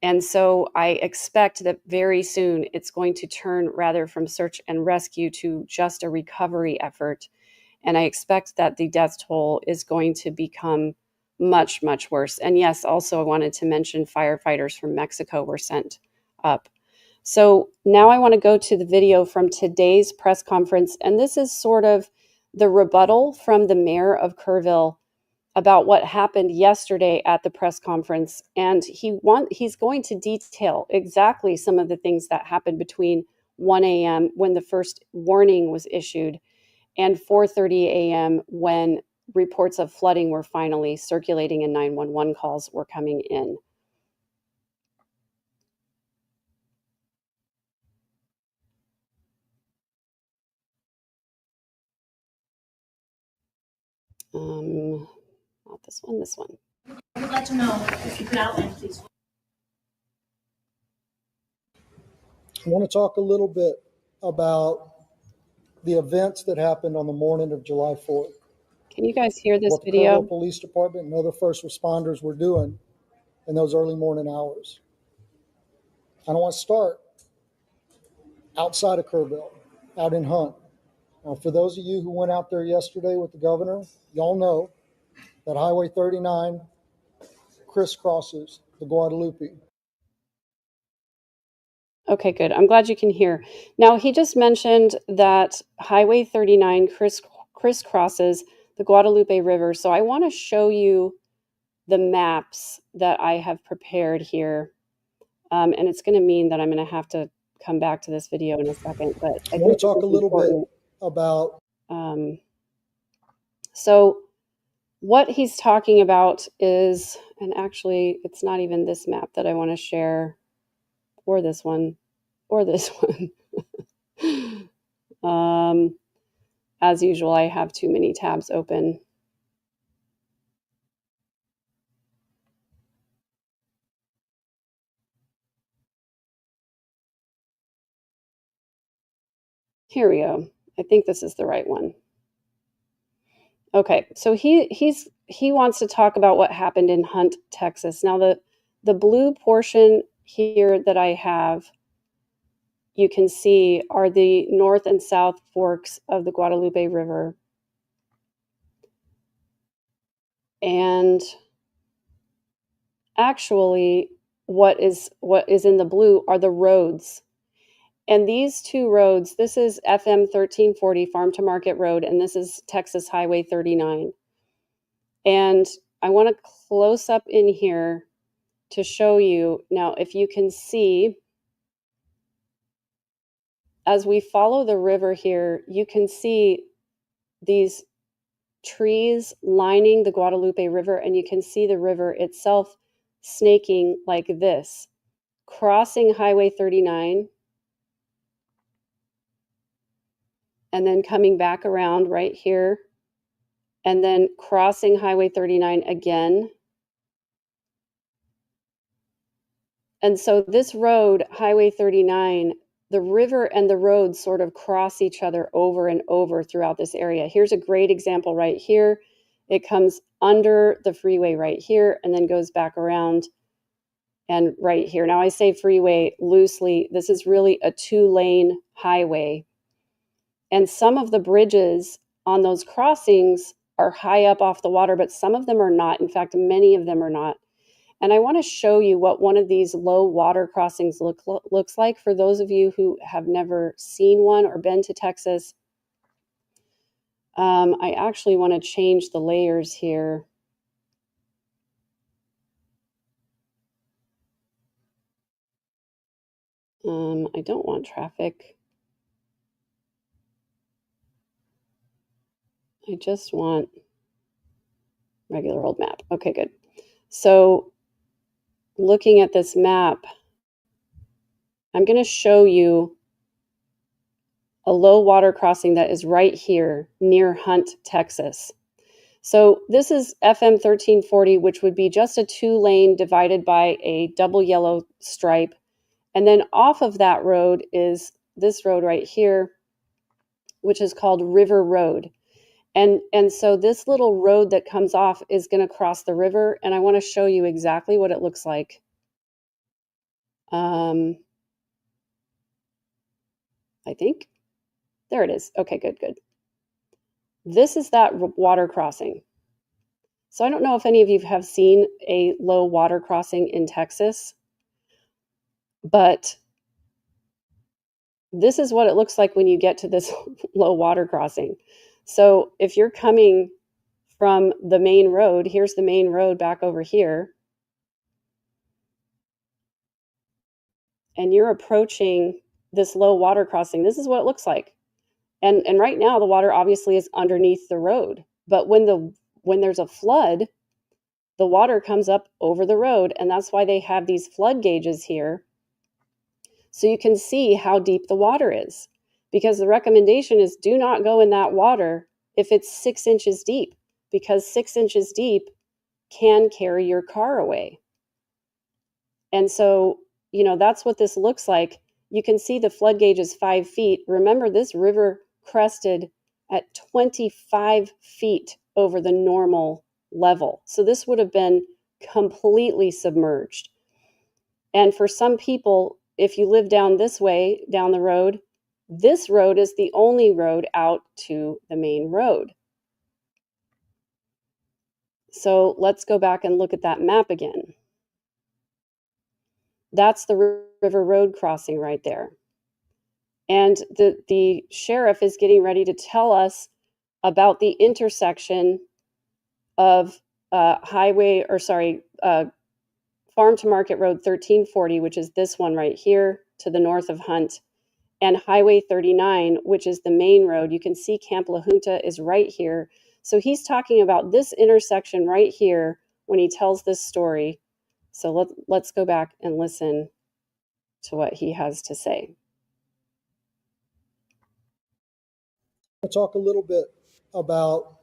And so I expect that very soon it's going to turn rather from search and rescue to just a recovery effort. And I expect that the death toll is going to become much, much worse. And yes, also I wanted to mention firefighters from Mexico were sent up. So now I want to go to the video from today's press conference, and this is sort of the rebuttal from the mayor of Kerrville about what happened yesterday at the press conference. And he's going to detail exactly some of the things that happened between 1 a.m. when the first warning was issued and 4:30 a.m. when reports of flooding were finally circulating and 911 calls were coming in. Not this one, this one. I would like to know if you could outline, please. I want to talk a little bit about the events that happened on the morning of July 4th. Can you guys hear this what the video? Kerrville Police Department and other first responders were doing in those early morning hours. And I want to start outside of Kerrville, out in Hunt. Now, for those of you who went out there yesterday with the governor, y'all know that Highway 39 crisscrosses the Guadalupe. Okay, good. I'm glad you can hear. Now, he just mentioned that Highway 39 crisscrosses the Guadalupe River. So I want to show you the maps that I have prepared here. And it's going to mean that I'm going to have to come back to this video in a second. But I want to think talk this a is little important. bit about. So what he's talking about is, and actually, it's not even this map that I want to share, or this one, or this one. As usual, I have too many tabs open. Here we go. I think this is the right one. Okay, so he wants to talk about what happened in Hunt, Texas. Now the blue portion here that I have, you can see, are the north and south forks of the Guadalupe River. And actually, what is in the blue are the roads. And these two roads, this is FM 1340 Farm to Market Road, and this is Texas Highway 39. And I want to close up in here to show you. Now, if you can see, as we follow the river here, you can see these trees lining the Guadalupe River, and you can see the river itself snaking like this, crossing Highway 39, and then coming back around right here, and then crossing Highway 39 again. And so this road, Highway 39, the river and the road sort of cross each other over and over throughout this area. Here's a great example right here. It comes under the freeway right here and then goes back around and right here. Now I say freeway loosely. This is really a 2-lane highway. And some of the bridges on those crossings are high up off the water, but some of them are not. In fact, many of them are not. And I want to show you what one of these low water crossings looks like for those of you who have never seen one or been to Texas. I actually want to change the layers here. I don't want traffic. I just want regular old map. Okay, good. So looking at this map, I'm going to show you a low water crossing that is right here near Hunt, Texas. So this is FM 1340, which would be just a 2-lane divided by a double yellow stripe. And then off of that road is this road right here, which is called River Road. And so this little road that comes off is going to cross the river, and I want to show you exactly what it looks like. I think. There it is. Okay, good. This is that water crossing. So I don't know if any of you have seen a low water crossing in Texas, but this is what it looks like when you get to this low water crossing. So if you're coming from the main road, here's the main road back over here, and you're approaching this low water crossing, this is what it looks like. And right now the water obviously is underneath the road, but when there's a flood, the water comes up over the road, and that's why they have these flood gauges here, so you can see how deep the water is. Because the recommendation is do not go in that water if it's 6 inches deep, because 6 inches deep can carry your car away. And so, that's what this looks like. You can see the flood gauge is 5 feet. Remember, this river crested at 25 feet over the normal level. So this would have been completely submerged. And for some people, if you live down this way, down the road, this road is the only road out to the main road. So let's go back and look at that map again. That's the river road crossing right there. And the sheriff is getting ready to tell us about the intersection of Farm to Market Road 1340, which is this one right here to the north of Hunt, and Highway 39, which is the main road. You can see Camp La Junta is right here. So he's talking about this intersection right here when he tells this story. So let's go back and listen to what he has to say. I'll talk a little bit about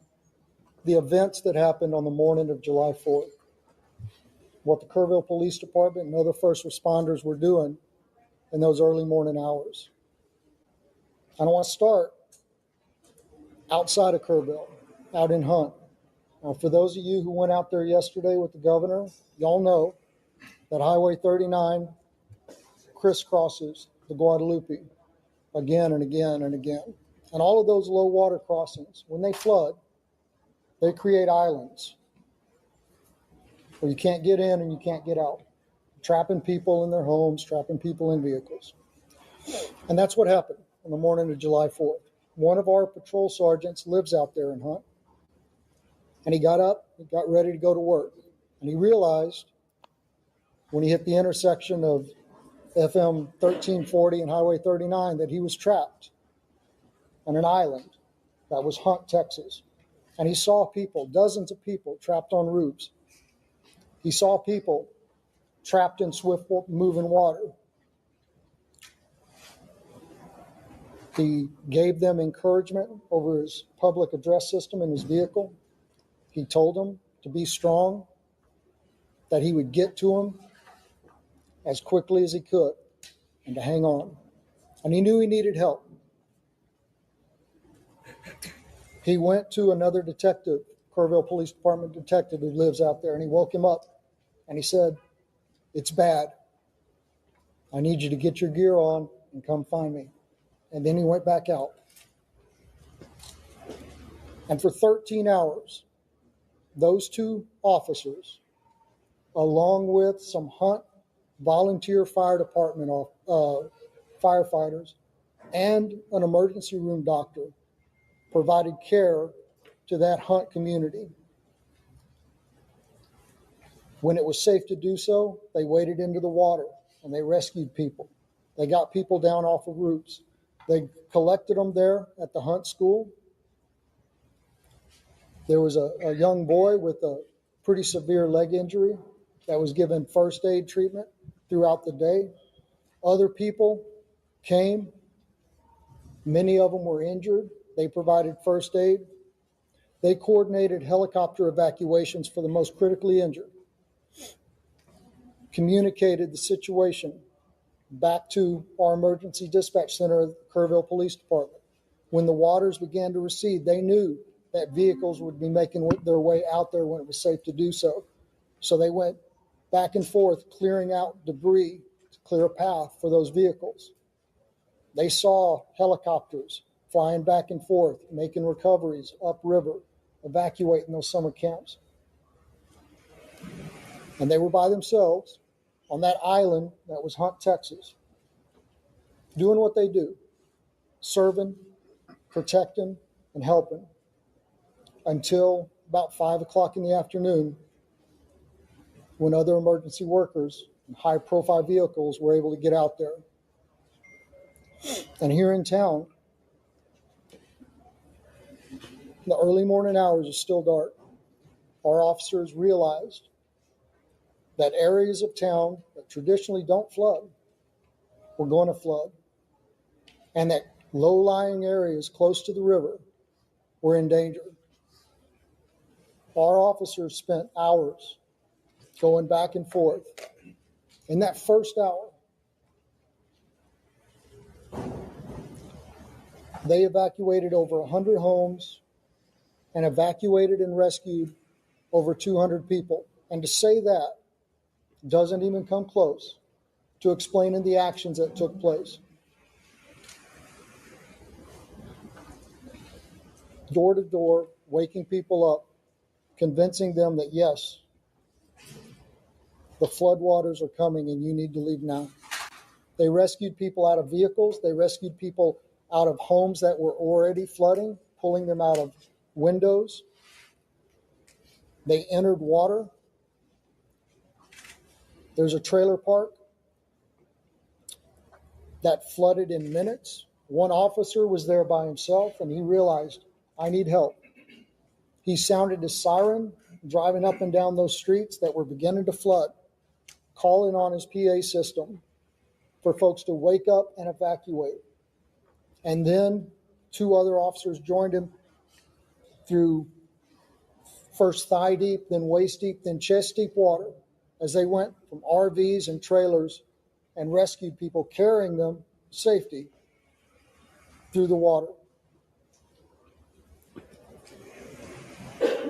the events that happened on the morning of July 4th, what the Kerrville Police Department and other first responders were doing in those early morning hours. I want to start outside of Kerrville, out in Hunt. Now, for those of you who went out there yesterday with the governor, y'all know that Highway 39 crisscrosses the Guadalupe again and again and again. And all of those low water crossings, when they flood, they create islands where you can't get in and you can't get out, trapping people in their homes, trapping people in vehicles. And that's what happened on the morning of July 4th. One of our patrol sergeants lives out there in Hunt, and he got up, he got ready to go to work, and he realized when he hit the intersection of FM 1340 and Highway 39 that he was trapped on an island that was Hunt, Texas. And he saw people, dozens of people trapped on roofs. He saw people trapped in swift moving water. He gave them encouragement over his public address system in his vehicle. He told them to be strong, that he would get to them as quickly as he could, and to hang on. And he knew he needed help. He went to another detective, Kerrville Police Department detective who lives out there, and he woke him up and he said, "It's bad. I need you to get your gear on and come find me." And then he went back out. And for 13 hours, those two officers, along with some Hunt volunteer fire department firefighters and an emergency room doctor, provided care to that Hunt community. When it was safe to do so, they waded into the water and they rescued people. They got people down off of roofs. They collected them there at the Hunt school. There was a young boy with a pretty severe leg injury that was given first aid treatment throughout the day. Other people came. Many of them were injured. They provided first aid. They coordinated helicopter evacuations for the most critically injured, communicated the situation back to our emergency dispatch center at the Kerrville Police Department. When the waters began to recede, they knew that vehicles would be making their way out there when it was safe to do so. So they went back and forth, clearing out debris to clear a path for those vehicles. They saw helicopters flying back and forth, making recoveries upriver, evacuating those summer camps. And they were by themselves on that island that was Hunt, Texas, doing what they do, serving, protecting, and helping, until about 5 o'clock in the afternoon, when other emergency workers and high-profile vehicles were able to get out there. And here in town, the early morning hours is still dark. Our officers realized that areas of town that traditionally don't flood were going to flood, and that low-lying areas close to the river were in danger. Our officers spent hours going back and forth. In that first hour, they evacuated over 100 homes and evacuated and rescued over 200 people. And to say that doesn't even come close to explaining the actions that took place. Door to door, waking people up, convincing them that yes, the floodwaters are coming and you need to leave now. They rescued people out of vehicles. They rescued people out of homes that were already flooding, pulling them out of windows. They entered water. There's a trailer park that flooded in minutes. One officer was there by himself and he realized, I need help. He sounded his siren, driving up and down those streets that were beginning to flood, calling on his PA system for folks to wake up and evacuate. And then 2 other officers joined him through first thigh deep, then waist deep, then chest deep water as they went from RVs and trailers and rescued people, carrying them safety through the water.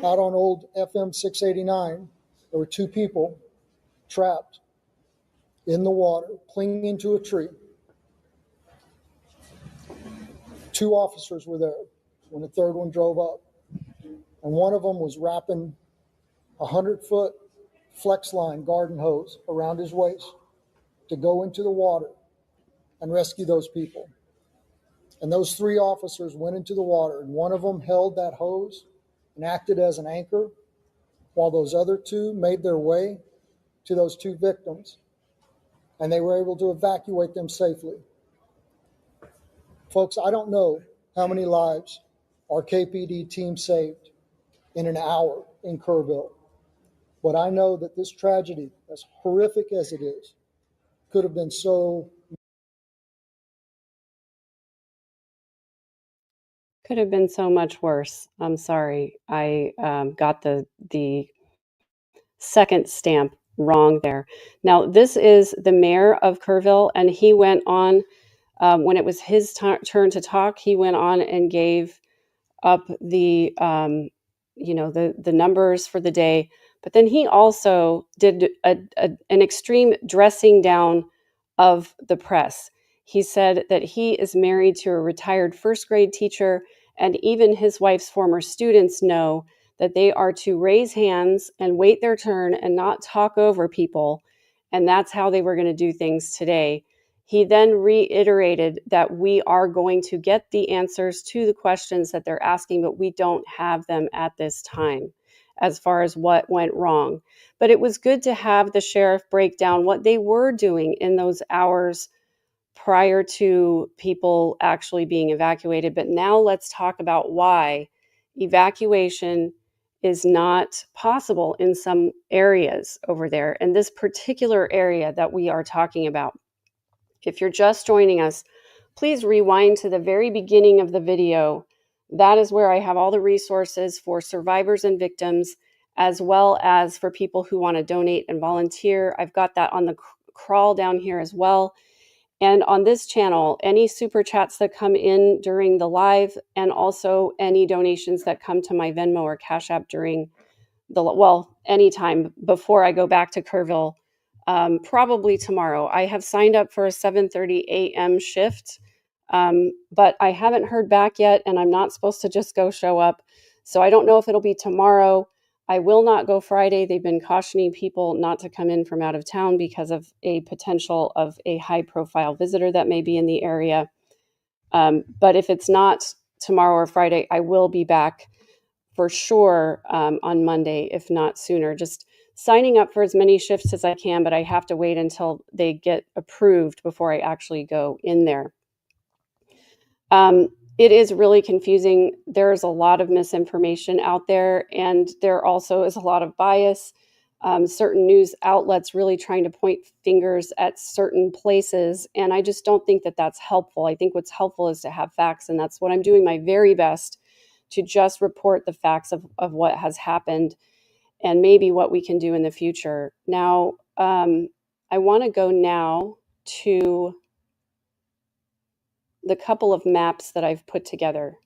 Out on old FM 689, there were 2 people trapped in the water, clinging to a tree. 2 officers were there when the 3rd one drove up. And one of them was wrapping a 100-foot flex line garden hose around his waist to go into the water and rescue those people. And those 3 officers went into the water, and one of them held that hose and acted as an anchor while those other 2 made their way to those 2 victims, and they were able to evacuate them safely. Folks, I don't know how many lives our KPD team saved in an hour in Kerrville, but I know that this tragedy, as horrific as it is, could have been so. Could have been so much worse. I'm sorry. I got the second stamp wrong there. Now, this is the mayor of Kerrville, and he went on, when it was his turn to talk, he went on and gave up the the numbers for the day. But then he also did an extreme dressing down of the press. He said that he is married to a retired first grade teacher, and even his wife's former students know that they are to raise hands and wait their turn and not talk over people. And that's how they were going to do things today. He then reiterated that we are going to get the answers to the questions that they're asking, but we don't have them at this time as far as what went wrong. But it was good to have the sheriff break down what they were doing in those hours prior to people actually being evacuated. But now let's talk about why evacuation is not possible in some areas over there. And this particular area that we are talking about, if you're just joining us, please rewind to the very beginning of the video. That is where I have all the resources for survivors and victims, as well as for people who want to donate and volunteer. I've got that on the crawl down here as well. And on this channel, any super chats that come in during the live, and also any donations that come to my Venmo or Cash App during anytime before I go back to Kerrville, probably tomorrow. I have signed up for a 7:30 a.m. shift, but I haven't heard back yet, and I'm not supposed to just go show up. So I don't know if it'll be tomorrow. I will not go Friday. They've been cautioning people not to come in from out of town because of a potential of a high-profile visitor that may be in the area. But if it's not tomorrow or Friday, I will be back for sure on Monday, if not sooner. Just signing up for as many shifts as I can, but I have to wait until they get approved before I actually go in there. It is really confusing. There's a lot of misinformation out there, and there also is a lot of bias. Certain news outlets really trying to point fingers at certain places, and I just don't think that that's helpful. I think what's helpful is to have facts, and that's what I'm doing my very best to just report the facts of what has happened and maybe what we can do in the future. Now, I want to go now to the couple of maps that I've put together.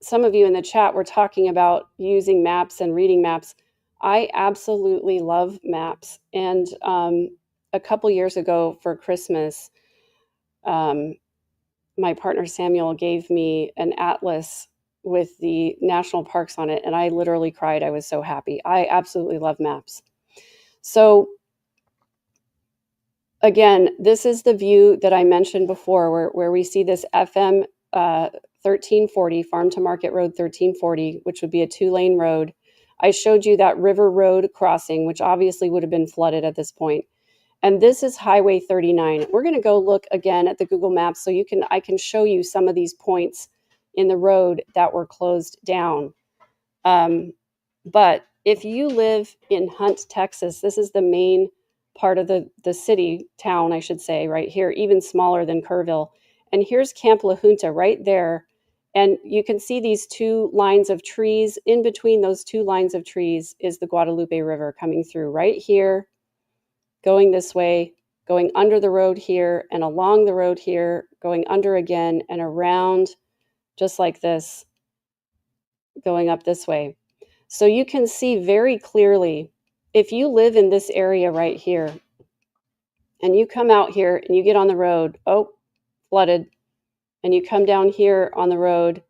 some of you in the chat were talking about using maps and reading maps. I absolutely love maps. And a couple years ago for Christmas, my partner Samuel gave me an atlas with the national parks on it, and I literally cried. I was so happy. I absolutely love maps. So again, this is the view that I mentioned before, where we see this FM 1340, Farm to Market Road 1340, which would be a 2-lane road. I showed you that River Road crossing, which obviously would have been flooded at this point. And this is Highway 39. We're going to go look again at the Google Maps so I can show you some of these points in the road that were closed down. But if you live in Hunt, Texas, this is the main part of the city, town, I should say, right here, even smaller than Kerrville. And here's Camp La Junta right there. And you can see these 2 lines of trees. In between those 2 lines of trees is the Guadalupe River coming through right here, going this way, going under the road here, and along the road here, going under again, and around just like this, going up this way. So you can see very clearly, if you live in this area right here, and you come out here and you get on the road, oh, flooded, and you come down here on the road,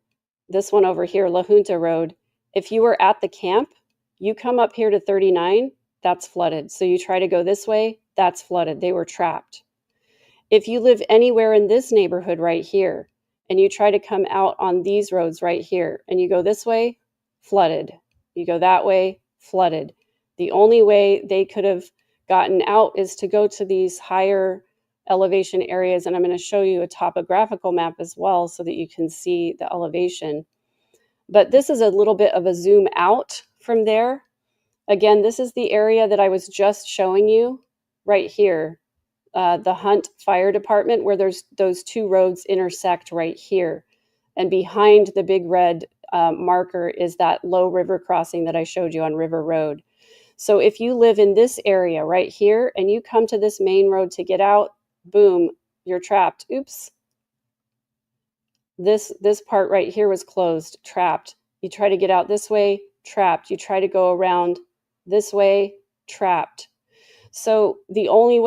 this one over here, La Junta Road, if you were at the camp, you come up here to 39, that's flooded. So you try to go this way, that's flooded. They were trapped. If you live anywhere in this neighborhood right here, and you try to come out on these roads right here, and you go this way, flooded. You go that way, flooded. The only way they could have gotten out is to go to these higher elevation areas. And I'm going to show you a topographical map as well so that you can see the elevation. But this is a little bit of a zoom out from there. Again, this is the area that I was just showing you right here, the Hunt Fire Department, where there's those 2 roads intersect right here. And behind the big red marker is that low river crossing that I showed you on River Road. So if you live in this area right here and you come to this main road to get out, boom, you're trapped. Oops. This part right here was closed, trapped. You try to get out this way, trapped. You try to go around this way, trapped. So the only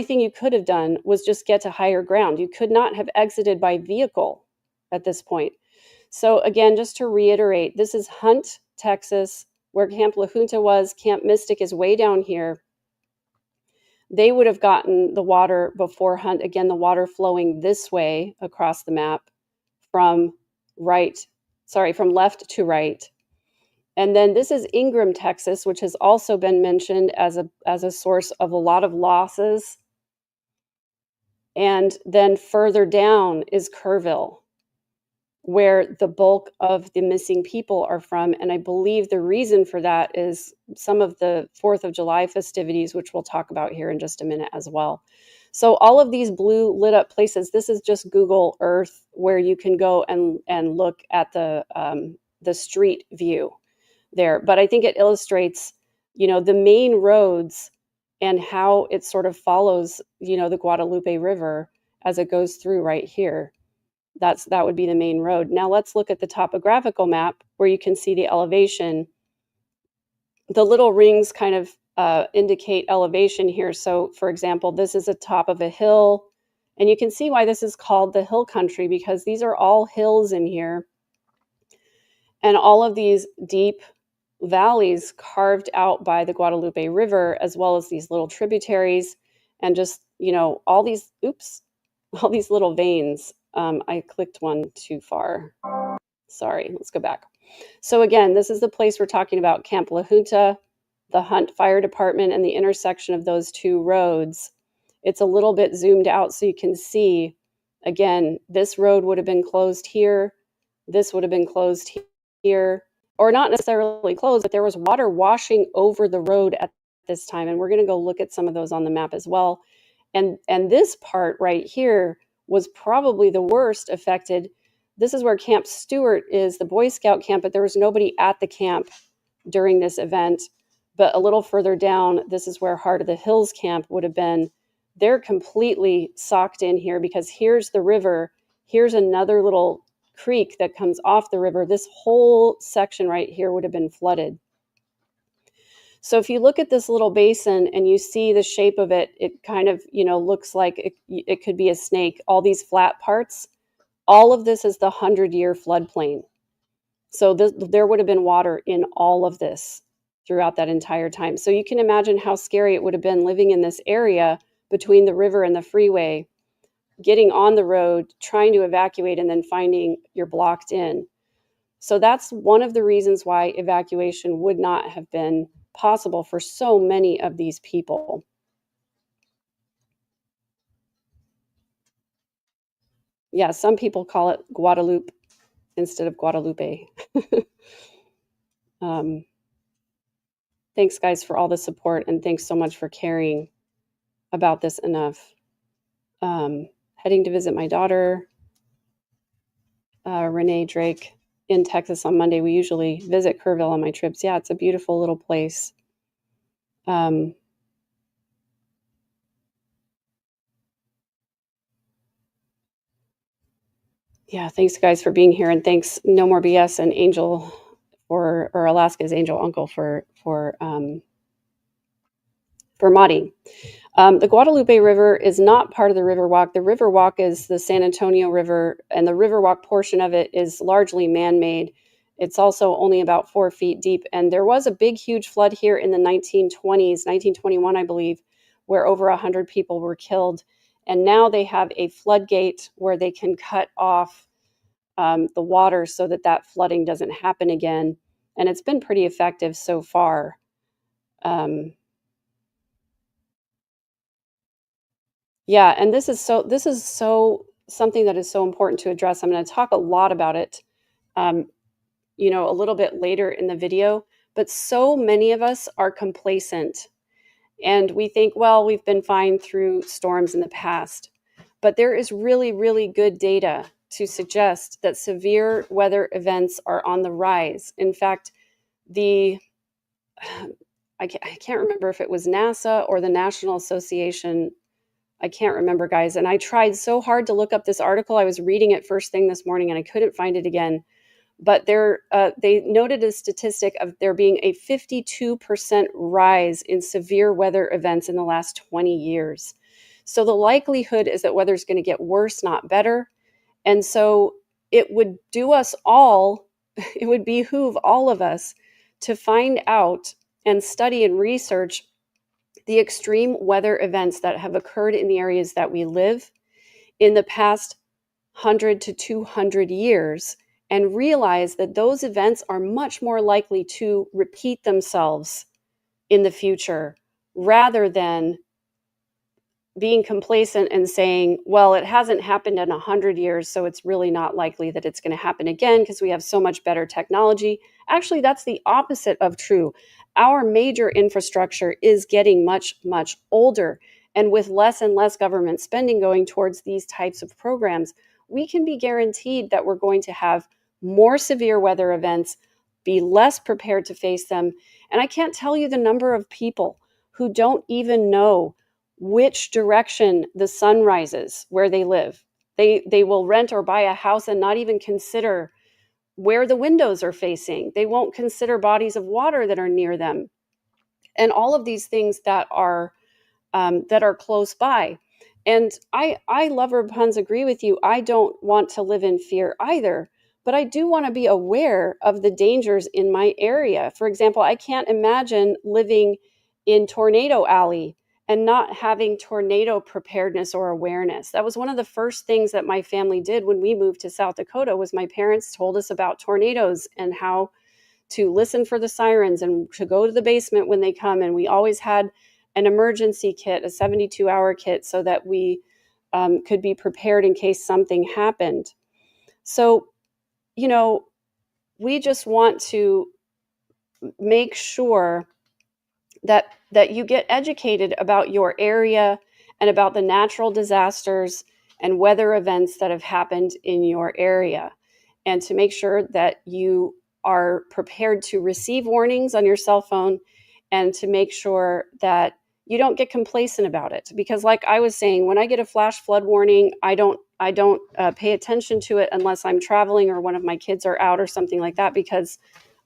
thing you could have done was just get to higher ground. You could not have exited by vehicle at this point. So again, just to reiterate, this is Hunt, Texas, where Camp La Junta was. Camp Mystic is way down here. They would have gotten the water before Hunt. Again, the water flowing this way across the map from left to right. And then this is Ingram, Texas, which has also been mentioned as a source of a lot of losses. And then further down is Kerrville, where the bulk of the missing people are from. And I believe the reason for that is some of the 4th of July festivities, which we'll talk about here in just a minute as well. So all of these blue lit up places, this is just Google Earth, where you can go and look at the street view there. But I think it illustrates, the main roads and how it sort of follows, the Guadalupe River as it goes through right here. That would be the main road. Now let's look at the topographical map where you can see the elevation. The little rings kind of indicate elevation here. So for example, this is the top of a hill, and you can see why this is called the hill country, because these are all hills in here. And all of these deep valleys carved out by the Guadalupe River, as well as these little tributaries, and just, all these little veins. I clicked one too far. Sorry, let's go back. So again, this is the place we're talking about, Camp La Junta, the Hunt Fire Department, and the intersection of those 2 roads. It's a little bit zoomed out so you can see, again, this road would have been closed here. This would have been closed here, or not necessarily closed, but there was water washing over the road at this time. And we're going to go look at some of those on the map as well. And this part right here was probably the worst affected. This is where Camp Stewart is, the Boy Scout camp, but there was nobody at the camp during this event. But a little further down, this is where Heart of the Hills camp would have been. They're completely socked in here because here's the river. Here's another little creek that comes off the river, this whole section right here would have been flooded. So if you look at this little basin and you see the shape of it, it kind of, looks like it could be a snake. All these flat parts, all of this is the 100-year floodplain. So there would have been water in all of this throughout that entire time. So you can imagine how scary it would have been living in this area between the river and the freeway, getting on the road, trying to evacuate, and then finding you're blocked in. So that's one of the reasons why evacuation would not have been possible for so many of these people. Yeah, some people call it Guadalupe instead of Guadalupe. Thanks, guys, for all the support, and thanks so much for caring about this enough. Heading to visit my daughter, Renee Drake, in Texas on Monday. We usually visit Kerrville on my trips. Yeah, it's a beautiful little place. Yeah, thanks, guys, for being here, and thanks No More BS and Angel or Alaska's Angel Uncle for modding. The Guadalupe River is not part of the Riverwalk. The Riverwalk is the San Antonio River, and the Riverwalk portion of it is largely man-made. It's also only about 4 feet deep, and there was a big, huge flood here in the 1920s, 1921, I believe, where over 100 people were killed. And now they have a floodgate where they can cut off the water so that flooding doesn't happen again. And it's been pretty effective so far. Yeah, and this is so something that is so important to address. I'm going to talk a lot about it, a little bit later in the video. But so many of us are complacent, and we think, well, we've been fine through storms in the past. But there is really, really good data to suggest that severe weather events are on the rise. In fact, I can't remember if it was NASA or the National Association. I can't remember, guys. And I tried so hard to look up this article. I was reading it first thing this morning and I couldn't find it again. But they noted a statistic of there being a 52% rise in severe weather events in the last 20 years. So the likelihood is that weather is going to get worse, not better. And so it would do us all, it would behoove all of us to find out and study and research the extreme weather events that have occurred in the areas that we live in the past 100 to 200 years and realize that those events are much more likely to repeat themselves in the future rather than being complacent and saying, well, it hasn't happened in 100 years, so it's really not likely that it's going to happen again because we have so much better technology. Actually, that's the opposite of true. Our major infrastructure is getting much, much older. And with less and less government spending going towards these types of programs, we can be guaranteed that we're going to have more severe weather events, be less prepared to face them. And I can't tell you the number of people who don't even know which direction the sun rises where they live. They will rent or buy a house and not even consider where the windows are facing. They won't consider bodies of water that are near them, and all of these things that are close by. And I lover puns agree with you. I don't want to live in fear either, but I do want to be aware of the dangers in my area. For example, I can't imagine living in Tornado Alley and not having tornado preparedness or awareness. That was one of the first things that my family did when we moved to South Dakota. Was my parents told us about tornadoes and how to listen for the sirens and to go to the basement when they come. And we always had an emergency kit, a 72-hour kit, so that we could be prepared in case something happened. So, we just want to make sure that you get educated about your area and about the natural disasters and weather events that have happened in your area, and to make sure that you are prepared to receive warnings on your cell phone, and to make sure that you don't get complacent about it. Because like I was saying, when I get a flash flood warning, I don't I don't pay attention to it unless I'm traveling or one of my kids are out or something like that, because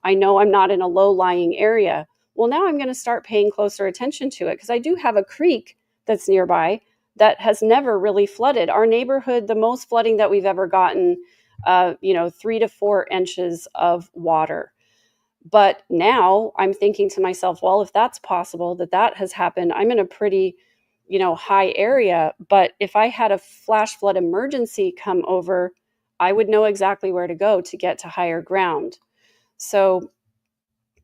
I know I'm not in a low-lying area. Well, now I'm going to start paying closer attention to it, because I do have a creek that's nearby that has never really flooded. Our neighborhood, the most flooding that we've ever gotten, 3 to 4 inches of water. But now I'm thinking to myself, well, if that's possible, that has happened, I'm in a pretty, high area. But if I had a flash flood emergency come over, I would know exactly where to go to get to higher ground. So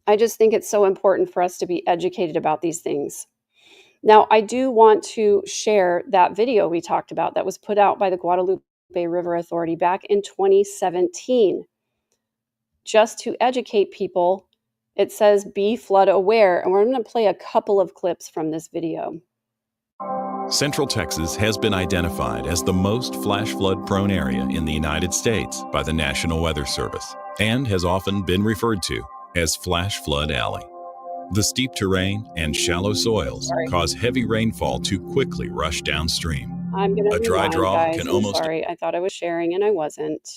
I just think it's so important for us to be educated about these things. Now, I do want to share that video we talked about that was put out by the Guadalupe River Authority back in 2017. Just to educate people, it says be flood aware, and we're going to play a couple of clips from this video. Central Texas has been identified as the most flash flood prone area in the United States by the National Weather Service and has often been referred to as Flash Flood Alley. The steep terrain and shallow soils cause heavy rainfall to quickly rush downstream. I'm going to A dry draw guys. can I'm almost... sorry, I thought I was sharing and I wasn't.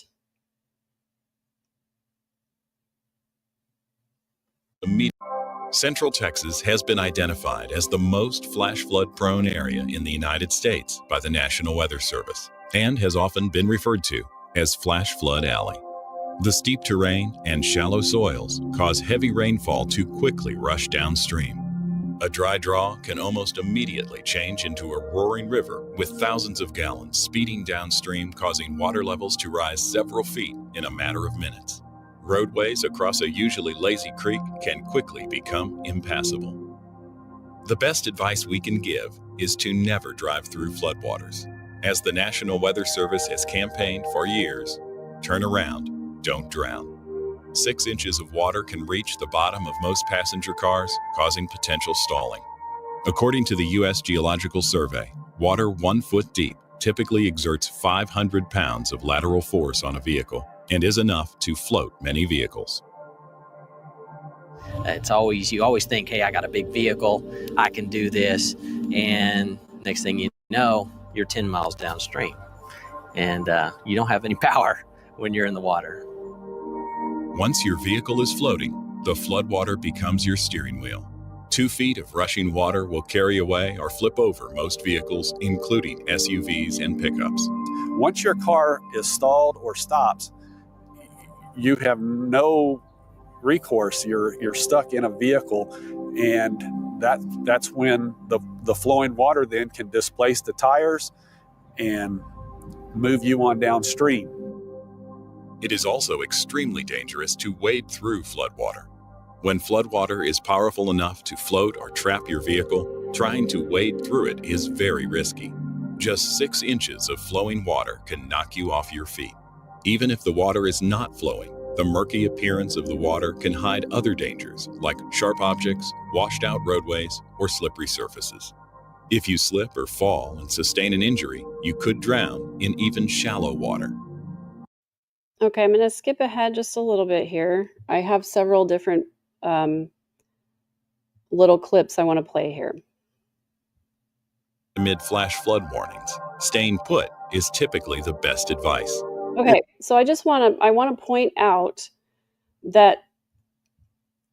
Central Texas has been identified as the most flash flood prone area in the United States by the National Weather Service and has often been referred to as Flash Flood Alley. The steep terrain and shallow soils cause heavy rainfall to quickly rush downstream. A dry draw can almost immediately change into a roaring river with thousands of gallons speeding downstream, causing water levels to rise several feet in a matter of minutes. Roadways across a usually lazy creek can quickly become impassable. The best advice we can give is to never drive through floodwaters. As the National Weather Service has campaigned for years, turn around, don't drown. 6 inches of water can reach the bottom of most passenger cars, causing potential stalling. According to the U.S. Geological Survey, water 1 foot deep typically exerts 500 pounds of lateral force on a vehicle and is enough to float many vehicles. You always think, hey, I got a big vehicle, I can do this, and next thing you know, you're 10 miles downstream, and you don't have any power when you're in the water. Once your vehicle is floating, the floodwater becomes your steering wheel. 2 feet of rushing water will carry away or flip over most vehicles, including SUVs and pickups. Once your car is stalled or stops, you have no recourse. You're stuck in a vehicle, and that's when the flowing water then can displace the tires and move you on downstream. It is also extremely dangerous to wade through floodwater. When floodwater is powerful enough to float or trap your vehicle, trying to wade through it is very risky. Just 6 inches of flowing water can knock you off your feet. Even if the water is not flowing, the murky appearance of the water can hide other dangers like sharp objects, washed out roadways, or slippery surfaces. If you slip or fall and sustain an injury, you could drown in even shallow water. Okay, I'm going to skip ahead just a little bit here. I have several different little clips I want to play here. Amid flash flood warnings, staying put is typically the best advice. Okay, so I want to point out that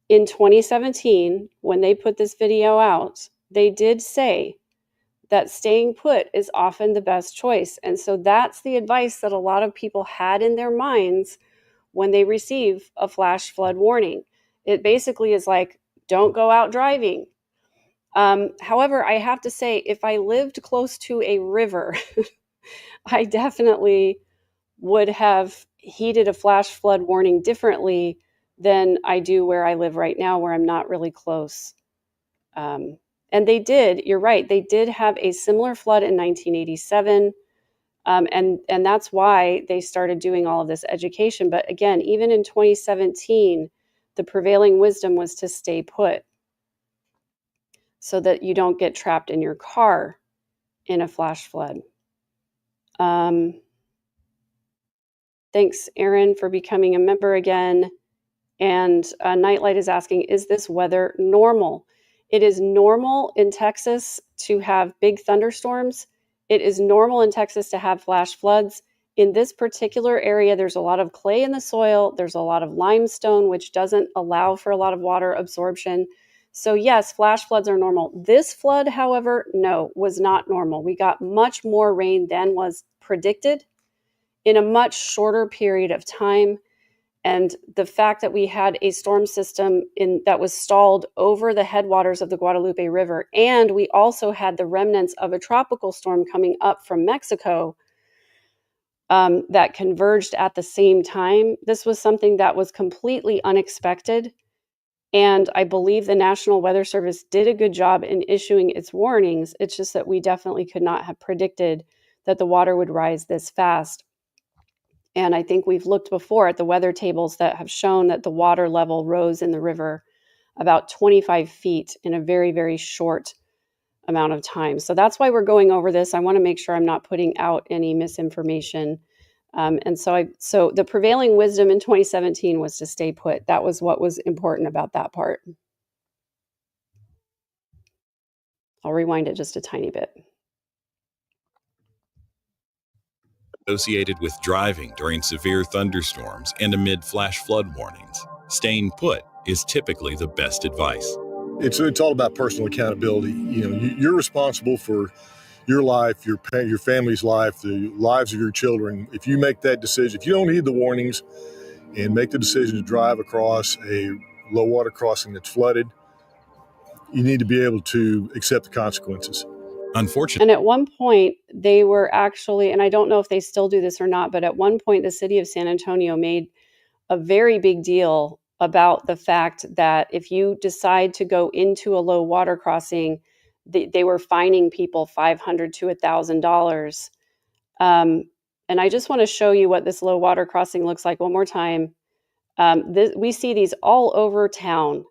in 2017, when they put this video out, they did say that staying put is often the best choice. And so that's the advice that a lot of people had in their minds when they receive a flash flood warning. It basically is like, don't go out driving. However, I have to say, if I lived close to a river, I definitely would have heeded a flash flood warning differently than I do where I live right now, where I'm not really close. And they did, you're right, they did have a similar flood in 1987. And that's why they started doing all of this education. But again, even in 2017, the prevailing wisdom was to stay put so that you don't get trapped in your car in a flash flood. Thanks, Aaron, for becoming a member again. And Nightlight is asking, is this weather normal? It is normal in Texas to have big thunderstorms. It is normal in Texas to have flash floods. In this particular area, there's a lot of clay in the soil. There's a lot of limestone, which doesn't allow for a lot of water absorption. So yes, flash floods are normal. This flood, however, no, was not normal. We got much more rain than was predicted in a much shorter period of time. And the fact that we had a storm system that was stalled over the headwaters of the Guadalupe River, and we also had the remnants of a tropical storm coming up from Mexico that converged at the same time. This was something that was completely unexpected. And I believe the National Weather Service did a good job in issuing its warnings. It's just that we definitely could not have predicted that the water would rise this fast. And I think we've looked before at the weather tables that have shown that the water level rose in the river about 25 feet in a very, very short amount of time. So that's why we're going over this. I want to make sure I'm not putting out any misinformation. So the prevailing wisdom in 2017 was to stay put. That was what was important about that part. I'll rewind it just a tiny bit. Associated with driving during severe thunderstorms and amid flash flood warnings, staying put is typically the best advice. It's all about personal accountability. You're responsible for your life, your family's life, the lives of your children. If you make that decision, if you don't heed the warnings and make the decision to drive across a low water crossing that's flooded, you need to be able to accept the consequences. Unfortunately. And at one point, they were actually, and I don't know if they still do this or not, but at one point, the city of San Antonio made a very big deal about the fact that if you decide to go into a low water crossing, they were fining people $500 to $1,000. And I just want to show you what this low water crossing looks like one more time. We see these all over town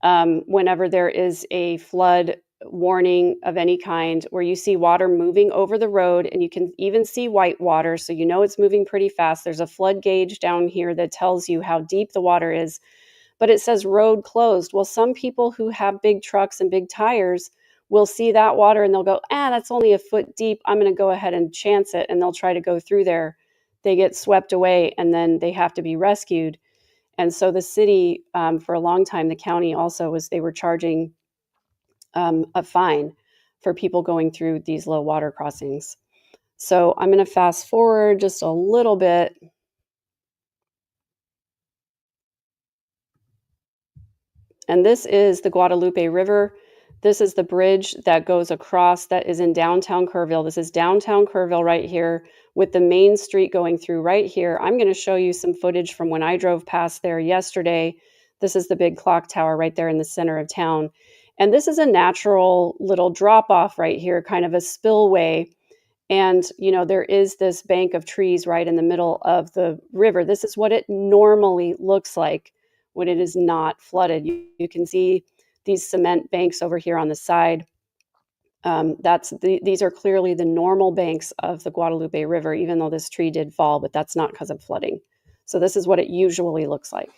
whenever there is a flood warning of any kind, where you see water moving over the road, and you can even see white water, so you know it's moving pretty fast. There's a flood gauge down here that tells you how deep the water is, but it says road closed. Well, some people who have big trucks and big tires will see that water and they'll go, that's only a foot deep. I'm going to go ahead and chance it, and they'll try to go through there. They get swept away, and then they have to be rescued. And so the city, for a long time, the county also they were charging a fine for people going through these low water crossings. So I'm going to fast forward just a little bit. And this is the Guadalupe River. This is the bridge that goes across, that is in downtown Kerrville. This is downtown Kerrville right here, with the main street going through right here. I'm going to show you some footage from when I drove past there yesterday. This is the big clock tower right there in the center of town. And this is a natural little drop off right here, kind of a spillway. And, there is this bank of trees right in the middle of the river. This is what it normally looks like when it is not flooded. You can see these cement banks over here on the side. These are clearly the normal banks of the Guadalupe River, even though this tree did fall, but that's not because of flooding. So this is what it usually looks like.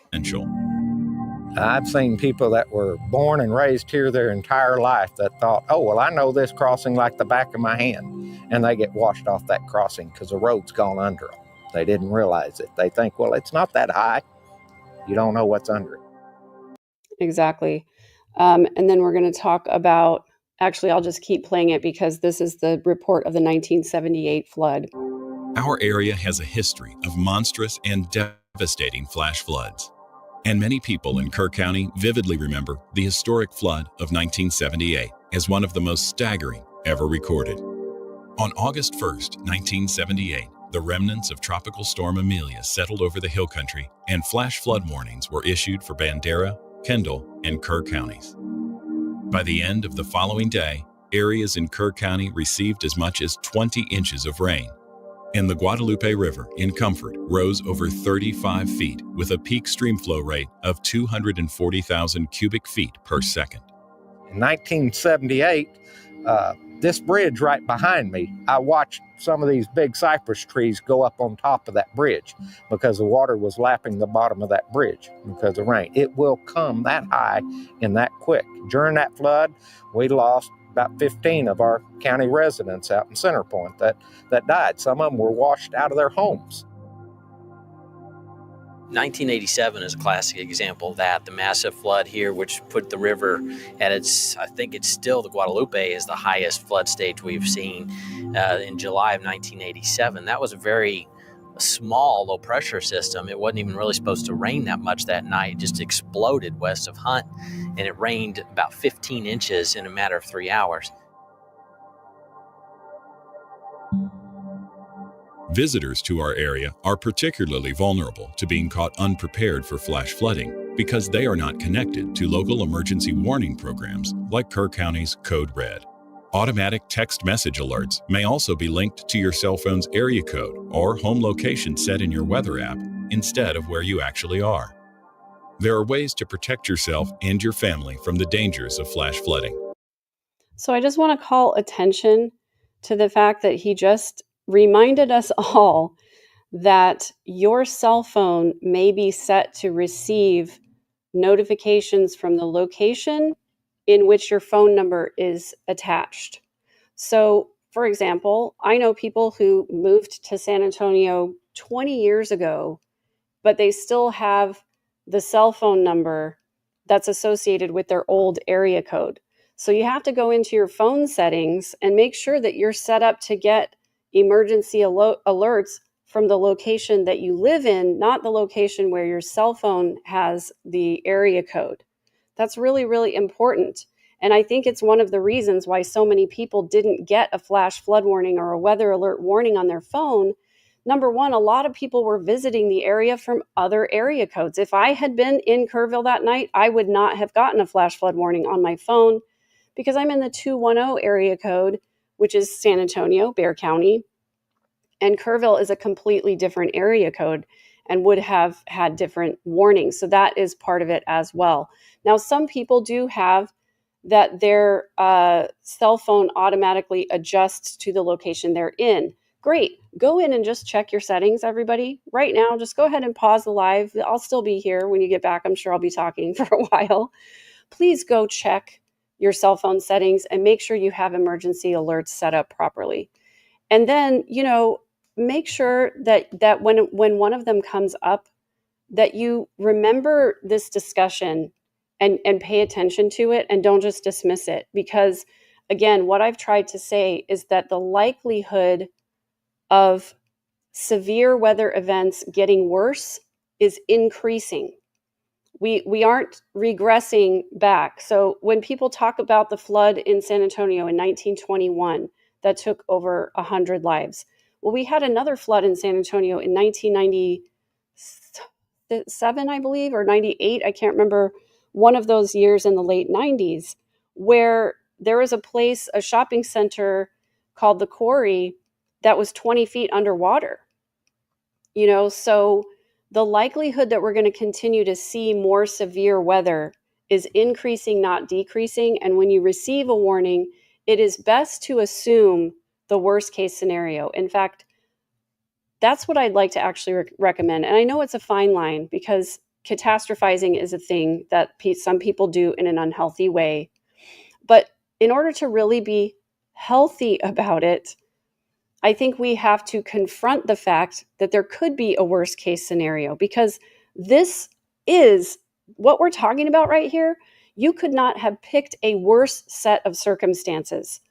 I've seen people that were born and raised here their entire life that thought, I know this crossing like the back of my hand. And they get washed off that crossing because the road's gone under them. They didn't realize it. They think, it's not that high. You don't know what's under it. Exactly. And then we're going to talk about, actually, I'll just keep playing it because this is the report of the 1978 flood. Our area has a history of monstrous and devastating flash floods. And many people in Kerr County vividly remember the historic flood of 1978 as one of the most staggering ever recorded. On August 1st, 1978, the remnants of Tropical Storm Amelia settled over the hill country, and flash flood warnings were issued for Bandera, Kendall, and Kerr counties. By the end of the following day, areas in Kerr County received as much as 20 inches of rain, and the Guadalupe River in Comfort rose over 35 feet with a peak stream flow rate of 240,000 cubic feet per second. In 1978, this bridge right behind me, I watched some of these big cypress trees go up on top of that bridge because the water was lapping the bottom of that bridge because of rain. It will come that high and that quick. During that flood, we lost about 15 of our county residents out in Center Point that died. Some of them were washed out of their homes. 1987 is a classic example of that. The massive flood here, which put the river at its, I think it's still, the Guadalupe is the highest flood stage we've seen in July of 1987. That was a very small low pressure system. It wasn't even really supposed to rain that much that night. It just exploded west of Hunt, and it rained about 15 inches in a matter of 3 hours. Visitors to our area are particularly vulnerable to being caught unprepared for flash flooding because they are not connected to local emergency warning programs like Kerr County's Code Red. Automatic text message alerts may also be linked to your cell phone's area code or home location set in your weather app instead of where you actually are. There are ways to protect yourself and your family from the dangers of flash flooding. So I just want to call attention to the fact that he just reminded us all that your cell phone may be set to receive notifications from the location in which your phone number is attached. So, for example, I know people who moved to San Antonio 20 years ago, but they still have the cell phone number that's associated with their old area code. So you have to go into your phone settings and make sure that you're set up to get emergency alerts from the location that you live in, not the location where your cell phone has the area code. That's really, really important. And I think it's one of the reasons why so many people didn't get a flash flood warning or a weather alert warning on their phone. Number one, a lot of people were visiting the area from other area codes. If I had been in Kerrville that night, I would not have gotten a flash flood warning on my phone because I'm in the 210 area code, which is San Antonio, Bexar County, and Kerrville is a completely different area code and would have had different warnings. So that is part of it as well. Now, some people do have that their cell phone automatically adjusts to the location they're in. Great. Go in and just check your settings, everybody. Right now, just go ahead and pause the live. I'll still be here when you get back. I'm sure I'll be talking for a while. Please go check your cell phone settings and make sure you have emergency alerts set up properly. And then, make sure that when one of them comes up, that you remember this discussion and pay attention to it and don't just dismiss it. Because again, what I've tried to say is that the likelihood of severe weather events getting worse is increasing. We aren't regressing back. So when people talk about the flood in San Antonio in 1921 that took over 100 lives, well, we had another flood in San Antonio in 1997, I believe, or 98. I can't remember, one of those years in the late 90s, where there was a place, a shopping center called the Quarry that was 20 feet underwater. So the likelihood that we're going to continue to see more severe weather is increasing, not decreasing. And when you receive a warning, it is best to assume the worst case scenario. In fact, that's what I'd like to actually recommend. And I know it's a fine line because catastrophizing is a thing that some people do in an unhealthy way. But in order to really be healthy about it, I think we have to confront the fact that there could be a worst case scenario, because this is what we're talking about right here. You could not have picked a worse set of circumstances.